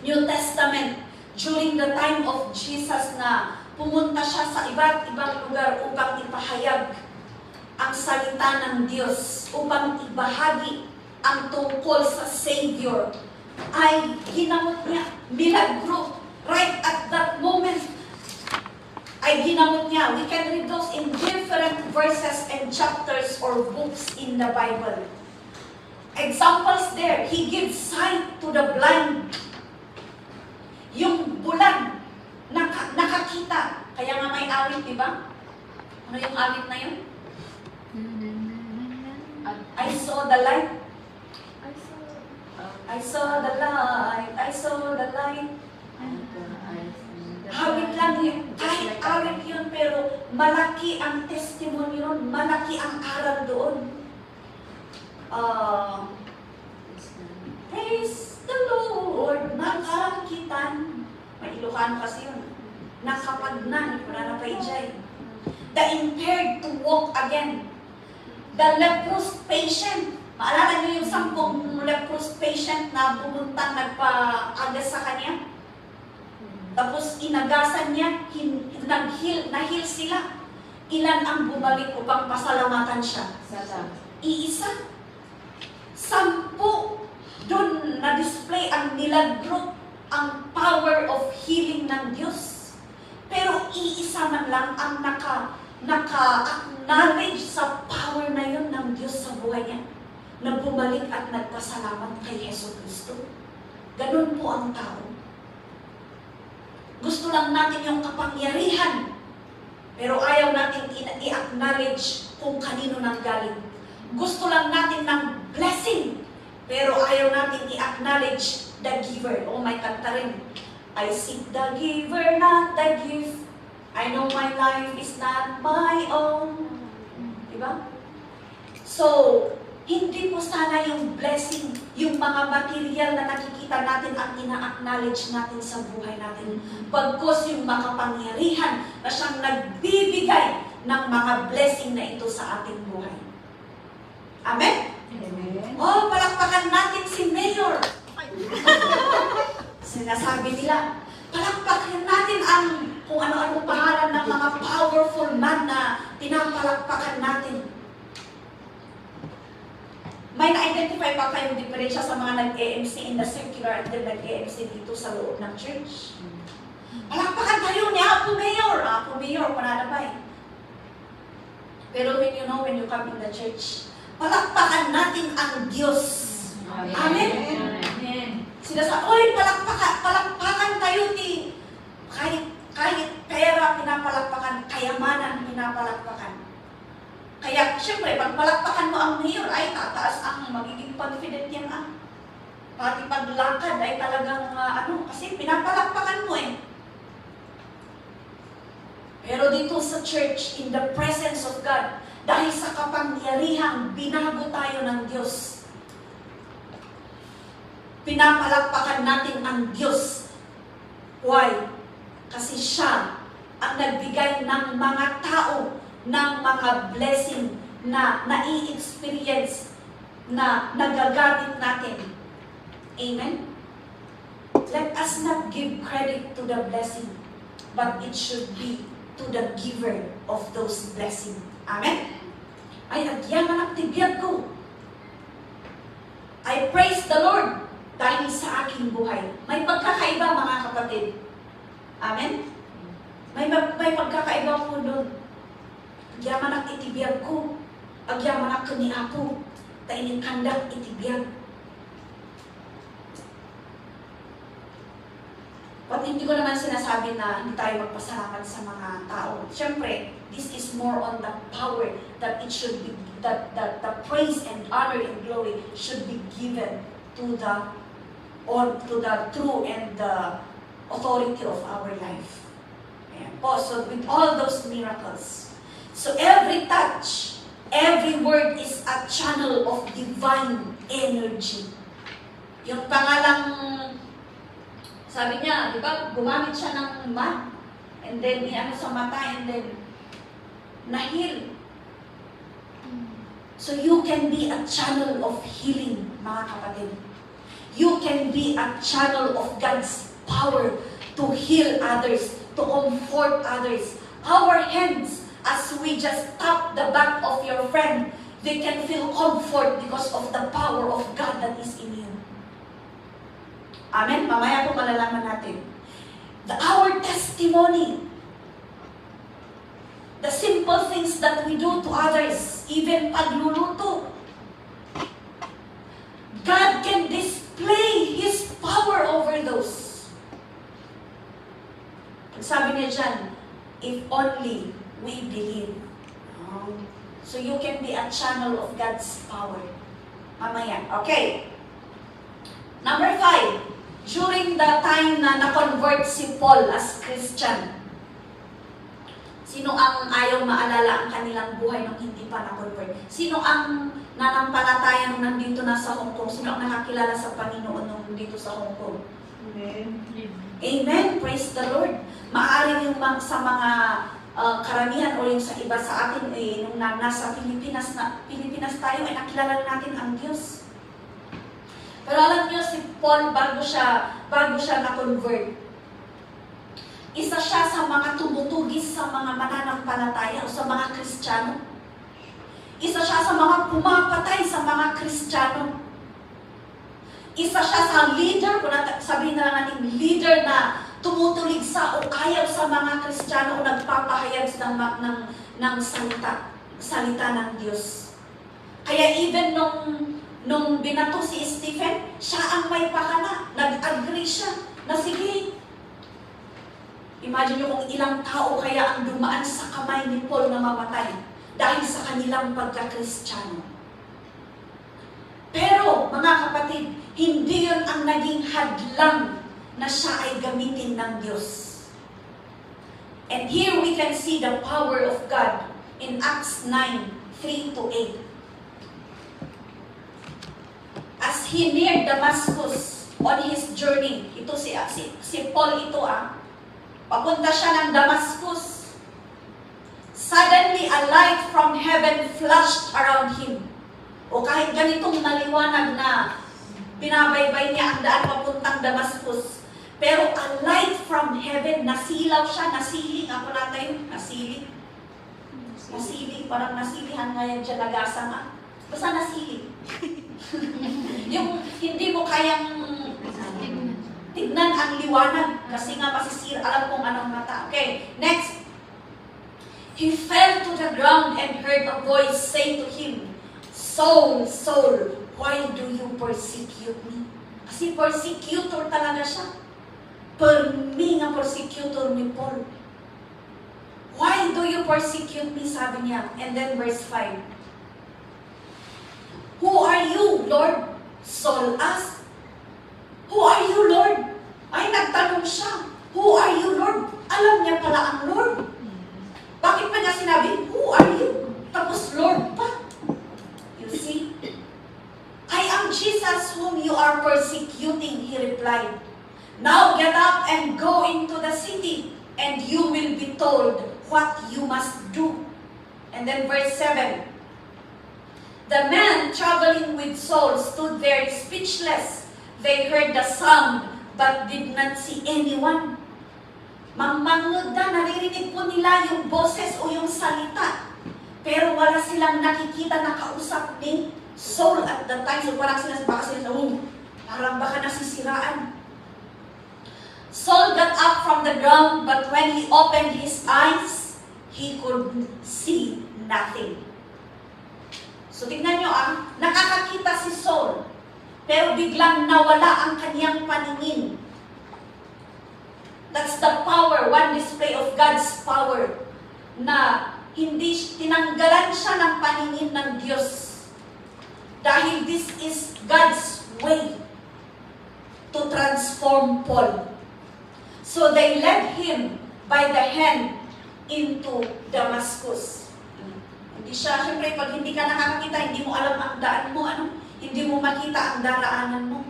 New Testament. During the time of Jesus na pumunta siya sa iba't ibang lugar upang ipahayag ang salita ng Diyos, upang ibahagi ang tungkol sa Savior, ay ginamot niya, milagro, Right at that moment, ay ginamot niya. We can read those in different verses and chapters or books in the Bible. Examples there, He gives sight to the blind. Yung bulag, nakakita. Kaya nga may awit, di ba? Ano yung awit na yun? I saw the light. I saw the light. I saw the light. Awit lang yun. Kahit awit yun, pero malaki ang testimony nun. Malaki ang aral doon. Praise the Lord, nakakitan. May Ilocano kasi yun. Nakapagnan, pananapay. The impaired to walk again. The leprous patient. Maalala niyo yung 10 leprous patient na pumuntang nagpa-agas sa kanya? Tapos inagasan niya, nahil sila. Ilan ang bumalik upang pasalamatan siya? Iisa. 10 doon na-display ang milagro, ang power of healing ng Diyos. Pero iisa man lang ang naka-acknowledge sa power na yun ng Diyos sa buhay niya, na bumalik at nagpasalamat kay Yesu Cristo. Ganun po ang tao. Gusto lang natin yung kapangyarihan, pero ayaw natin i-acknowledge kung kanino nanggaling. Gusto lang natin ng blessing, pero ayaw natin i-acknowledge the giver. Oh, may kanta rin. I seek the giver, not the gift. I know my life is not my own. Diba? So, hindi po sana yung blessing, yung mga material na nakikita natin ang ina-acknowledge natin sa buhay natin. Pagkos yung makapangyarihan na siyang nagbibigay ng mga blessing na ito sa ating buhay. Amen?
Amen.
Oh, palakpakan natin si Mayor. Sinasabi nila, palakpakan natin ang kung ano-ano pangalan ng mga powerful man na pinapalakpakan natin. May na-identify pa kayong diferensya sa mga nag-AMC in the secular at nag-AMC dito sa loob ng church. Palakpakan tayo ni Apo Mayor. Apo Mayor, pananabay. Pero when you come in the church, palakpakan natin ang Diyos. Amen?
Amen.
Sinasabi, oy, palakpakan tayo ni kahit pera pinapalakpakan, kayamanan pinapalakpakan. Kaya, siyempre, pag palakpakan mo ang mayor, ay tataas ang magiging confident yan ang. Pati paglakad ay talagang, kasi pinapalakpakan mo eh. Pero dito sa church, in the presence of God, dahil sa kapangyarihang binago tayo ng Diyos, pinapalakpakan natin ang Diyos. Why? Kasi siya ang nagbigay ng mga tao ng mga blessing na nai-experience na nagagamit natin. Amen? Let us not give credit to the blessing, but it should be to the giver of those blessings. Amen? Ay, agyaman ang tibiyag ko. I praise the Lord dahil sa aking buhay. May pagkakaiba, mga kapatid. Amen? May pagkakaiba po doon. Agyaman ang itibiyag ko. Agyaman ang kaniapo. Tainin kandak itibiyag. At hindi ko naman sinasabi na hindi tayo magpasalamat sa mga tao. Siyempre, this is more on the power that it should be, that the praise and honor and glory should be given to the true and the authority of our life. Ayan po. So with all those miracles, so every touch, every word is a channel of divine energy. Yung pangalang, sabi niya, di ba, gumamit siya ng mat, and then sa mata, and then nahil. So you can be a channel of healing, mga kapatid. You can be a channel of God's power to heal others, to comfort others. Our hands, as we just tap the back of your friend, they can feel comfort because of the power of God that is in you. Amen? Mamaya po malalaman natin. our testimony, the simple things that we do to others, even pagluluto. God can display His power over those. Sabi niya dyan, if only we believe. So you can be a channel of God's power. Mamaya. Okay. Number 5. During the time na na-convert si Paul as Christian, sino ang ayaw maalala ang kanilang buhay nung hindi pa na-convert? Sino ang nanampalataya nung nandito na sa Hong Kong? Sino ang nakakilala sa Panginoon nung dito sa Hong Kong?
Amen.
Amen. Praise the Lord. Maaring yung sa mga karamihan o yung sa iba sa atin, nung nasa Pilipinas tayo, ay nakilala natin ang Diyos. Pero alam niyo, si Paul, bago siya na-convert, isa siya sa mga tumutugis sa mga mananampalataya o sa mga Kristiyano. Isa siya sa mga pumapatay sa mga Kristiyano. Isa siya sa leader, kung sabihin na lang natin, leader na tumutulig sa o ayaw sa mga Kristiyano o nagpapahayag ng salita ng Diyos. Kaya even nung binato si Stephen, siya ang may pakana. Nag-agree siya na sige. Imagine nyo kung ilang tao kaya ang dumaan sa kamay ni Paul na mamatay dahil sa kanilang pagka-Kristiyano. Pero, mga kapatid, hindi yun ang naging hadlang na siya ay gamitin ng Diyos. And here we can see the power of God in Acts 9:3-8. As he neared Damascus on his journey, ito si Paul ito papunta siya ng Damascus. Suddenly a light from heaven flashed around him. O kahit ganitong maliwanag na binabaybay niya ang daan papuntang Damascus, pero a light from heaven, nasilaw siya, nasiling, ako natin, nasiling. Nasiling, parang nasilihan ngayon dyan, nagasa nga. Basta nasiling. Yung hindi mo kayang tignan ang liwanag kasi nga masisira, alam kong anong mata. Okay, next. He fell to the ground and heard a voice say to him, Saul, Saul, why do you persecute me? Kasi persecutor talaga siya. Permi nga persecutor ni Paul. Why do you persecute me? Sabi niya. And then verse 5. Who are you, Lord? Saul asked. Who are you, Lord? Ay, nagtanong siya. Who are you, Lord? Alam niya pala ang Lord. Bakit pa niya sinabi, who are you? Tapos Lord pa. You see? I am Jesus whom you are persecuting, he replied. Now get up and go into the city, and you will be told what you must do. And then verse 7. The men traveling with Saul stood there speechless. They heard the sound, but did not see anyone. Mamangod na, naririnig po nila yung boses o yung salita. Pero wala silang nakikita na kausap ni Saul at the time. So parang parang baka nasisiraan. Saul got up from the ground, but when he opened his eyes, he could see nothing. So tignan nyo nakakakita si Saul, pero biglang nawala ang kanyang paningin. That's the power, one display of God's power, na hindi tinanggalan siya ng paningin ng Diyos. Dahil this is God's way to transform Paul. So they led him by the hand into Damascus. Hindi siya, syempre, pag hindi ka nakakakita, hindi mo alam ang daan mo, hindi mo makita ang daraanan mo.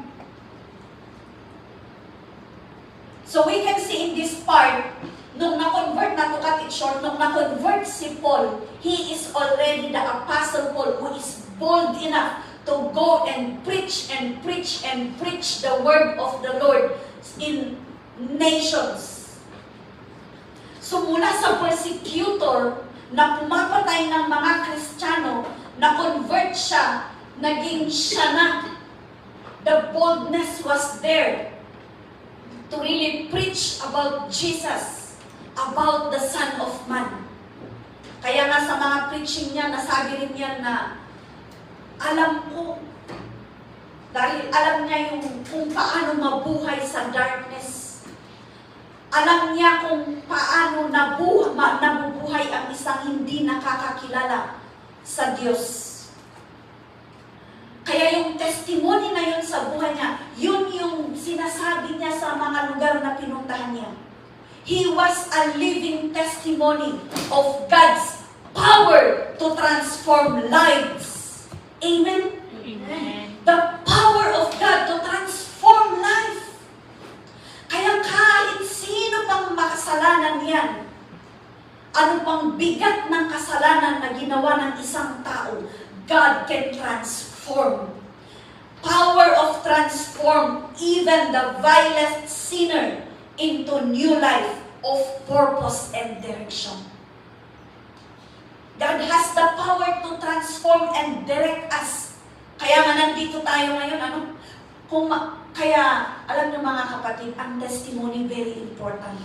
So we can see in this part, nung na-convert, to cut it short, nung na-convert si Paul, he is already the Apostle Paul who is bold enough to go and preach and preach and preach the word of the Lord in nations. So mula sa persecutor na pumapatay ng mga Kristiyano, na-convert siya, naging siya na. The boldness was there to really preach about Jesus, about the Son of Man. Kaya nga sa mga preaching niya, nasabi rin niya na, alam ko, dahil alam niya kung paano mabuhay sa darkness. Alam niya kung paano nabubuhay ang isang hindi nakakakilala sa Diyos. Kaya yung testimony na yun sa buhay niya, yun yung sinasabi niya sa mga lugar na pinuntahan niya. He was a living testimony of God's power to transform lives. Amen?
Amen.
The power of God to transform life. Kaya kahit sino pang makasalanan yan, ano pang bigat ng kasalanan na ginawa ng isang tao, God can transform. Power of transform even the vilest sinner into new life of purpose and direction. God has the power to transform and direct us. Kaya nga nandito tayo ngayon, kaya alam niyo mga kapatid, ang testimony very important.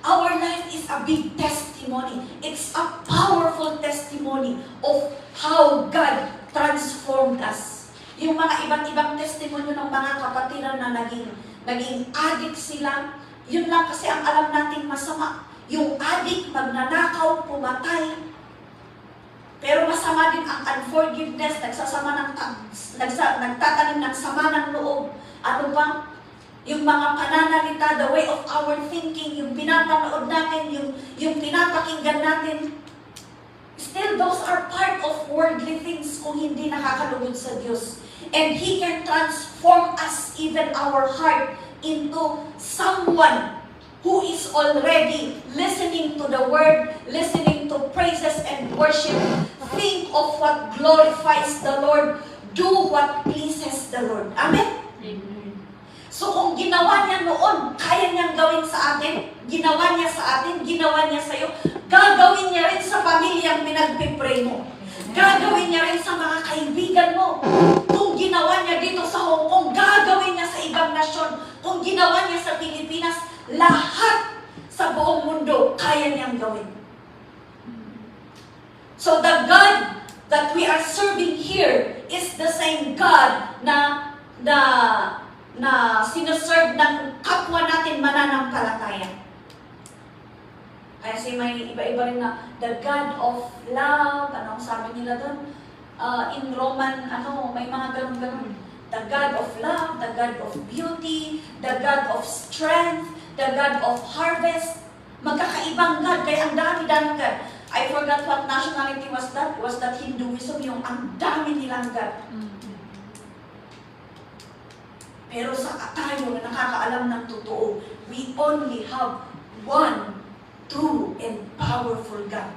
Our life is a big testimony. It's a powerful testimony of how God transformed us. Yung mga iba't ibang testimony ng mga kapatiran na naging addict sila, yun lang kasi ang alam nating masama. Yung addict, magnanakaw, pumatay. Pero masama din ang unforgiveness, nagtatanim ng sama ng loob. Ano ba? Yung mga pananalita, the way of our thinking, yung pinapanood natin, yung pinapakinggan natin, still those are part of worldly things kung hindi nakakalugod sa Diyos. And He can transform us, even our heart, into someone who is already listening to the Word, listening to praises and worship. Think of what glorifies the Lord. Do what pleases the Lord. Amen?
Amen.
So kung ginawa niya noon, kaya niyang gawin sa atin, ginawa niya sa atin, ginawa niya sa iyo, gagawin niya rin sa pamilyang pinagpipray mo. Gagawin niya rin sa mga kaibigan mo. Kung ginawa niya dito sa Hong Kong, gagawin niya sa ibang nasyon. Kung ginawa niya sa Pilipinas, lahat sa buong mundo, kaya niyang gawin. So the God that we are serving here is the same God na sinuserve ng kapwa natin mananampalataya. Kasi may iba-iba rin na the God of love, anong sabi nila doon? In Roman, may mga ganun-ganun. The God of love, the God of beauty, the God of strength, the God of harvest. Magkakaibang God, kaya ang dami-dami God. I forgot what nationality was that. Was that Hinduism, yung ang dami nilang God. Pero sa tayo na nakakaalam ng totoo, we only have one true and powerful God.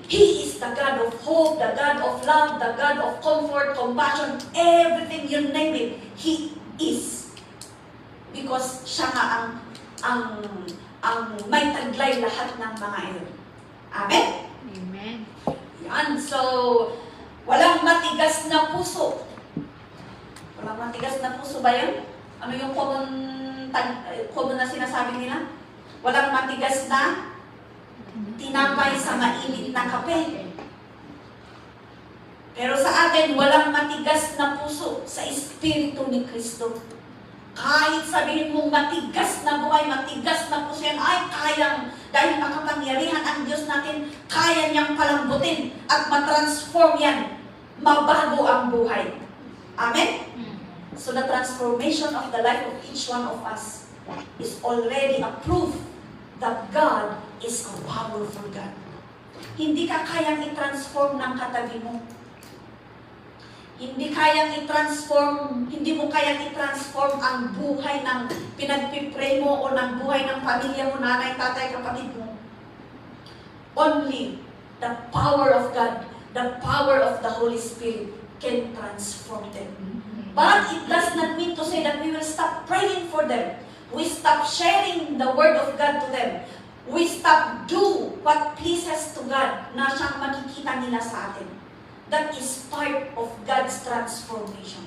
He is the God of hope, the God of love, the God of comfort, compassion, everything you name it, He is. Because siya nga ang may taglay lahat ng mga iyon. Amen?
Amen.
Yan. So, walang matigas na puso. Walang matigas na puso ba yun? Ano yung common na sinasabi nila? Walang matigas na tinapay sa mainit na kape. Pero sa atin, walang matigas na puso sa Espiritu ni Kristo. Kahit sabihin mong matigas na buhay, matigas na puso yan, ay kayang, dahil makapangyarihan ang Diyos natin, kaya niyang palambutin at matransform yan. Mabago ang buhay. Amen? So the transformation of the life of each one of us is already a proof that God is a powerful God. Hindi ka kayang i-transform ng katabi mo. Hindi mo kayang i-transform ang buhay ng pinagpipray mo o ng buhay ng pamilya mo, nanay, tatay, kapatid mo. Only the power of God, the power of the Holy Spirit can transform them. But it does not mean to say that we will stop praying for them. We stop sharing the Word of God to them. We stop do what pleases to God na siyang makikita nila sa atin. That is part of God's transformation.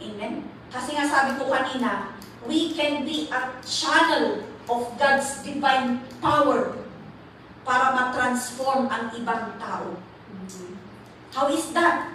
Amen? Kasi nga sabi ko kanina, we can be a channel of God's divine power para ma-transform ang ibang tao. How is that?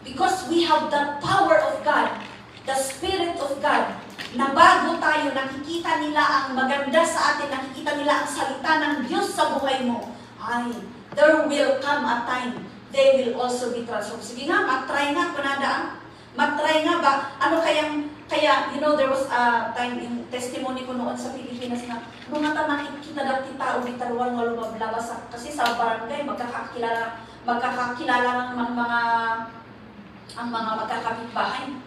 Because we have the power of God, the Spirit of God, na bago tayo nakikita nila ang maganda sa atin, nakikita nila ang salita ng Diyos sa buhay mo, ay, there will come a time, they will also be transformed. Sige nga, mag-try nga, kunada, mag-try nga ba? Ano kaya, you know, there was a time, yung testimony ko noon sa Pilipinas na, nung nata nakikita dati tao, di taruan nga lumablawas kasi sa barangay, magkakakilala ng ang mga magkakapitbahay.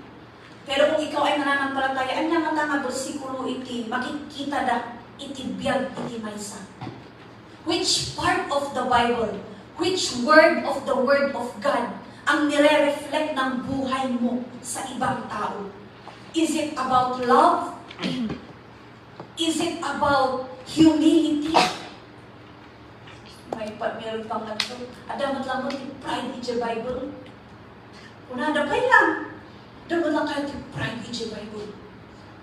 Pero kung ikaw ay mananampalataya, ang nga nga bersikulo iti, makikita da, iti biyag, iti maysa. Which part of the Bible, which word of the Word of God, ang nire-reflect ng buhay mo sa ibang tao? Is it about love? Is it about humility? Meron pang nagto, adamat lang mo, pride in the Bible. Una, dapay lang. Dapat lang kayo pride in the Bible.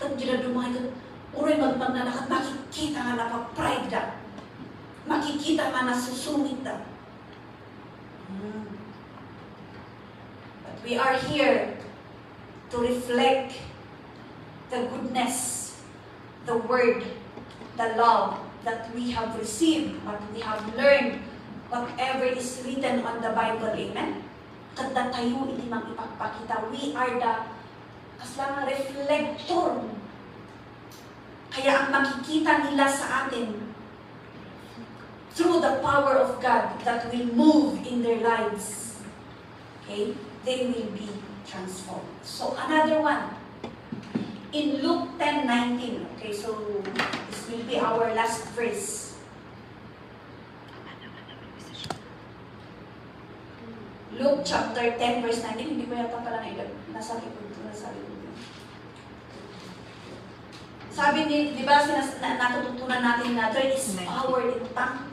Tapos dumay ka, uray magpagnanakat, makikita nga na pa-pride da. Makikita nga na susungit da. But we are here to reflect the goodness, the word, the love that we have received, what we have learned, whatever is written on the Bible. Amen? Kada tayo hindi mang ipagpakita. We are the kaslang reflector. Kaya ang makikita nila sa atin through the power of God that will move in their lives. Okay? They will be transformed. So another one. In Luke 10:19. Okay, so this will be our last verse. Luke chapter 10 verse 19, hindi ko yata pala nailag. Nasa likod ko. Sabi di ba, natututunan natin na there is power in tongue.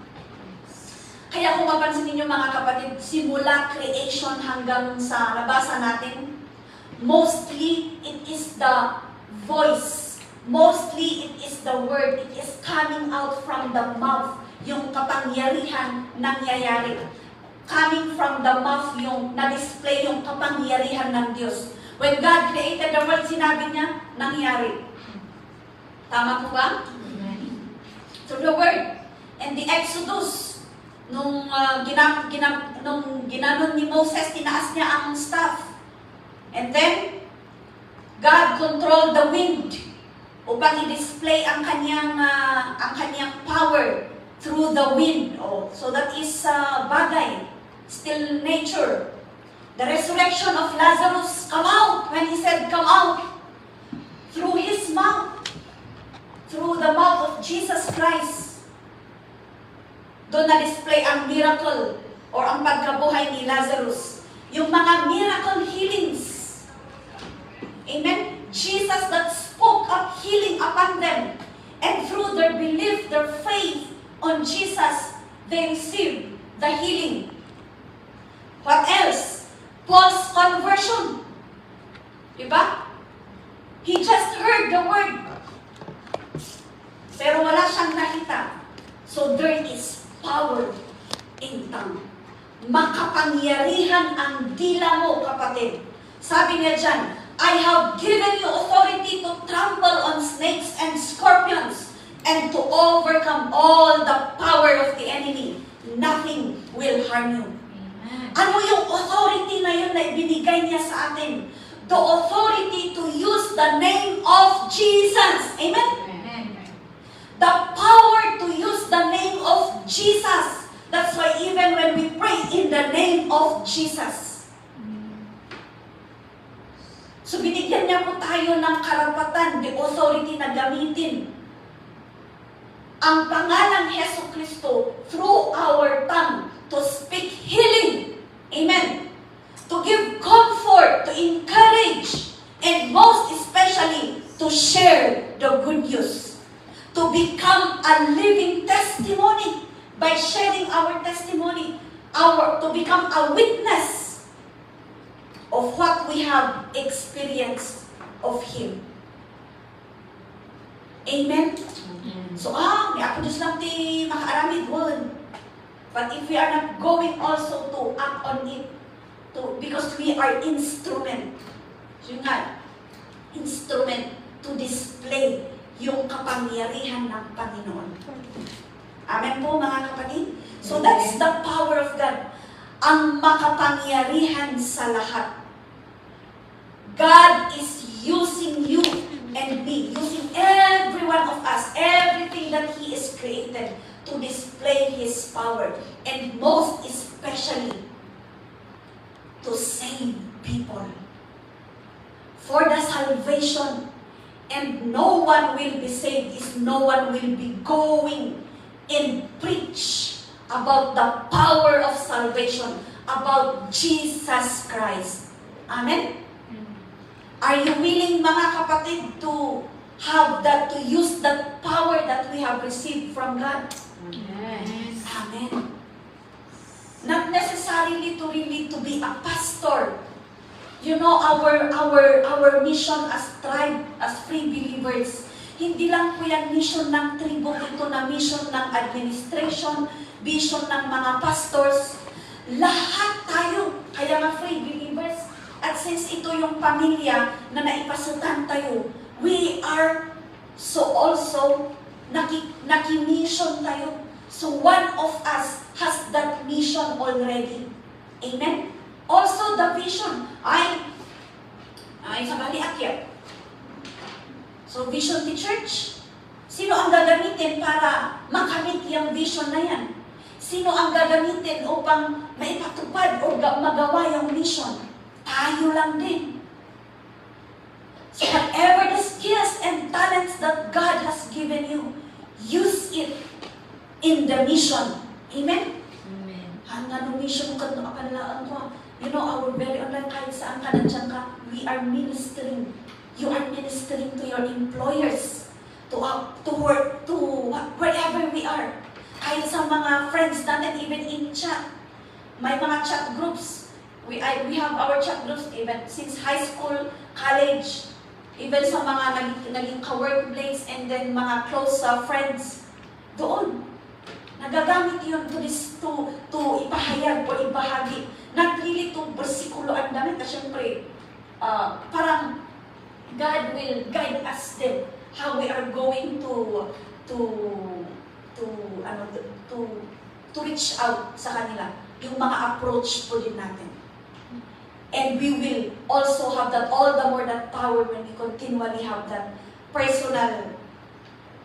Kaya kung mapansin ninyo mga kapatid, simula creation hanggang sa nabasa natin, mostly it is the voice. Mostly it is the word. It is coming out from the mouth. Yung kapangyarihan nangyayari. Coming from the mouth yung na-display yung kapangyarihan ng Diyos. When God created the world, sinabi niya, nangyari. Tama po ba? Through the word. And the Exodus, nung ginanon ni Moses, tinaas niya ang staff. And then, God controlled the wind upang i-display ang kanyang power through the wind. Oh, so that is bagay. Still nature. The resurrection of Lazarus, come out. When he said, come out, through his mouth, through the mouth of Jesus Christ, doon na-display ang miracle or ang pagkabuhay ni Lazarus. Yung mga miracle healings. Amen? Jesus that spoke of healing upon them. And through their belief, their faith on Jesus, they received the healing. What else? Paul's conversion. Diba? He just heard the word. Pero wala siyang nakita. So there is power in tongue. Makapangyarihan ang dila mo, kapatid. Sabi niya dyan, I have given you authority to trample on snakes and scorpions and to overcome all the power of the enemy. Nothing will harm you. Ano yung authority na yun na ibinigay niya sa atin? The authority to use the name of Jesus. Amen? The power to use the name of Jesus. That's why even when we pray in the name of Jesus. So binigyan niya po tayo ng karapatan, the authority na gamitin ang pangalang Hesus Kristo through our tongue to speak healing. Amen. To give comfort, to encourage, and most especially, to share the good news. To become a living testimony by sharing our testimony. To become a witness of what we have experienced of Him. Amen? So, ni ako Diyos lang ti makaaramid, good. But if we are not going also to act on it, because we are instrument, yun nga, instrument to display yung kapangyarihan ng Panginoon. Amen po mga kapatid? So that's the power of God. Ang makapangyarihan sa lahat. God is using you and me, using every one of us, everything that He is created to display His power. And most especially, to save people. For the salvation. And no one will be saved if no one will be going and preach about the power of salvation, about Jesus Christ. Amen? Are you willing, mga kapatid, to have that, to use that power that we have received from God?
Yes.
Amen. Not necessarily to really to be a pastor. You know, our mission as tribe, as free believers, hindi lang po yan mission ng tribo, ito na mission ng administration, mission ng mga pastors. Lahat tayo, kaya nga free believers. At since ito yung pamilya na naipasutan tayo, we are so also naki-mission tayo. So one of us has that mission already. Amen? Also the vision ay sabali akyat. So vision the church. Sino ang gagamitin para makamit yung vision na yan? Sino ang gagamitin upang maipatupad o magawa yung mission? Tayo lang din. So whatever the skills and talents that God has given you, use it in the mission. Amen?
Amen.
Hanggang mission ka ito akalaan ko. You know, our very online, kahit saan ka nandiyan ka, we are ministering. You are ministering to your employers, to work, to wherever we are. Kahit sa mga friends natin, even in chat. May mga chat groups. We have our chat groups even since high school, college, even sa mga naging ka-workplace, and then mga close friends. Doon. Nagagamit yun to ipahayag o ibahagi. Not really to bersikulo ang dami, kasi syempre, parang God will guide us then how we are going to reach out sa kanila. Yung mga approach po din natin. And we will also have that, all the more that power when we continually have that personal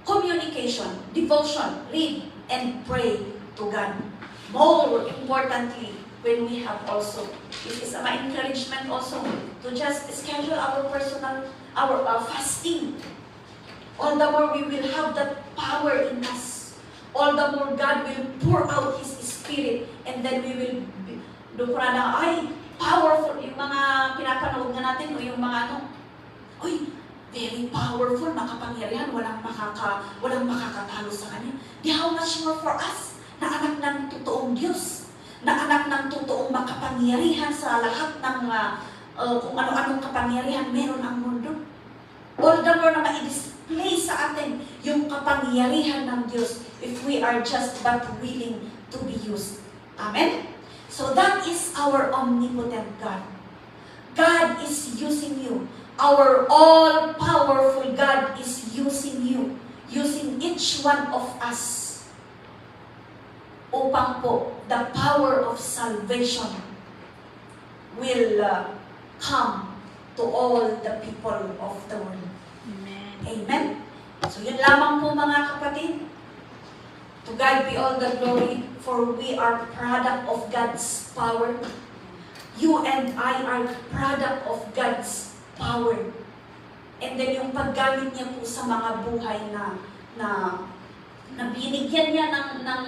communication, devotion, read and pray to God. More importantly, when we have also, this is my encouragement also, to just schedule our personal, our fasting. All the more we will have that power in us. All the more God will pour out His Spirit, and then we will, doon ko na ay, powerful, yung mga pinapanood na natin, o yung mga very powerful, makapangyarihan, walang makakatalo sa Kanya. Di how much more for us, na anak ng totoong Diyos, na anak ng totoong makapangyarihan sa lahat ng kung ano-anong kapangyarihan meron ang mundo. All the more na ma-display sa atin yung kapangyarihan ng Diyos if we are just but willing to be used. Amen? So that is our omnipotent God. God is using you. Our all-powerful God is using you, using each one of us upang po the power of salvation will come to all the people of the world.
Amen.
Amen? So yun lamang po mga kapatid. To God be all the glory, for we are product of God's power. You and I are product of God's power. And then yung paggamit niya po sa mga buhay na binigyan niya ng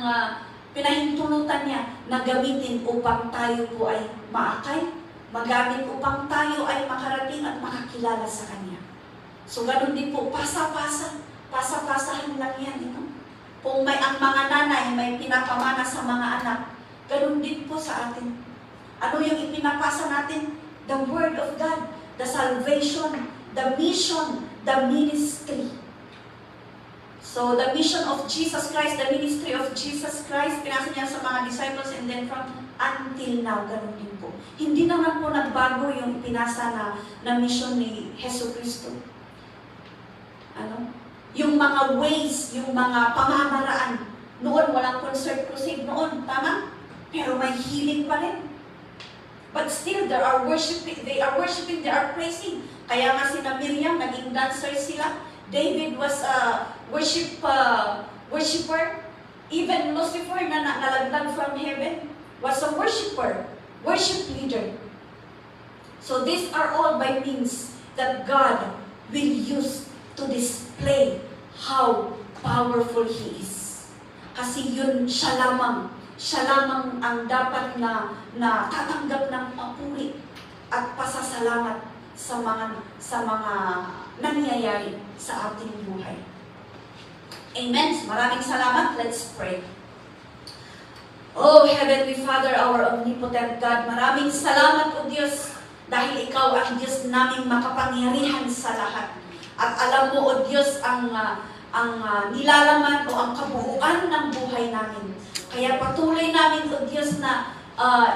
pinahintulutan niya na gamitin upang tayo po ay maakay, magamit upang tayo ay makarating at makakilala sa Kanya. So ganun din po, pasapasahan lang yan. Kung ang mga nanay may pinapamana sa mga anak, ganun din po sa atin. Ano yung ipinapasa natin? the Word of God, the salvation, the mission, the ministry. So, the mission of Jesus Christ, the ministry of Jesus Christ, pinasa niya sa mga disciples, and then from until now, ganun din po. Hindi naman po nagbago yung pinasa na mission ni Hesus Kristo. Yung mga ways, yung mga pamamaraan, noon walang concert crusade noon, tama? Pero may healing pa rin. But still, they are worshiping, they are praising. Kaya nga sina Miriam, naging dancer sila. David was a worshipper. Even Lucifer na nalaglag from heaven was a worshipper, worship leader. So these are all by means that God will use to display how powerful He is. Kasi yun, siya lamang ang dapat na tatanggap ng papuri at pasasalamat sa mga nangyayari sa ating buhay. Amen. Maraming salamat. Let's pray. Oh, Heavenly Father, our omnipotent God, maraming salamat, O Diyos, dahil Ikaw ang Diyos naming makapangyarihan sa lahat. At alam mo, O Diyos, ang nilalaman o ang kabuuan ng buhay namin. Kaya patuloy namin, O Diyos, na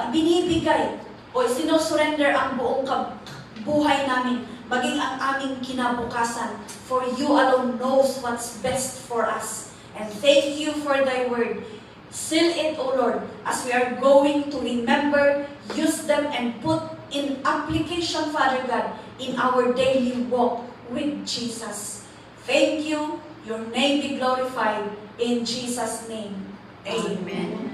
ibinibigay o sinusurrender ang buong buhay namin, maging ang aming kinabukasan. For You alone knows what's best for us. And thank You for Thy word. Seal it, O Lord, as we are going to remember, use them, and put in application, Father God, in our daily walk with Jesus. Thank You. Your name be glorified. In Jesus' name. Amen.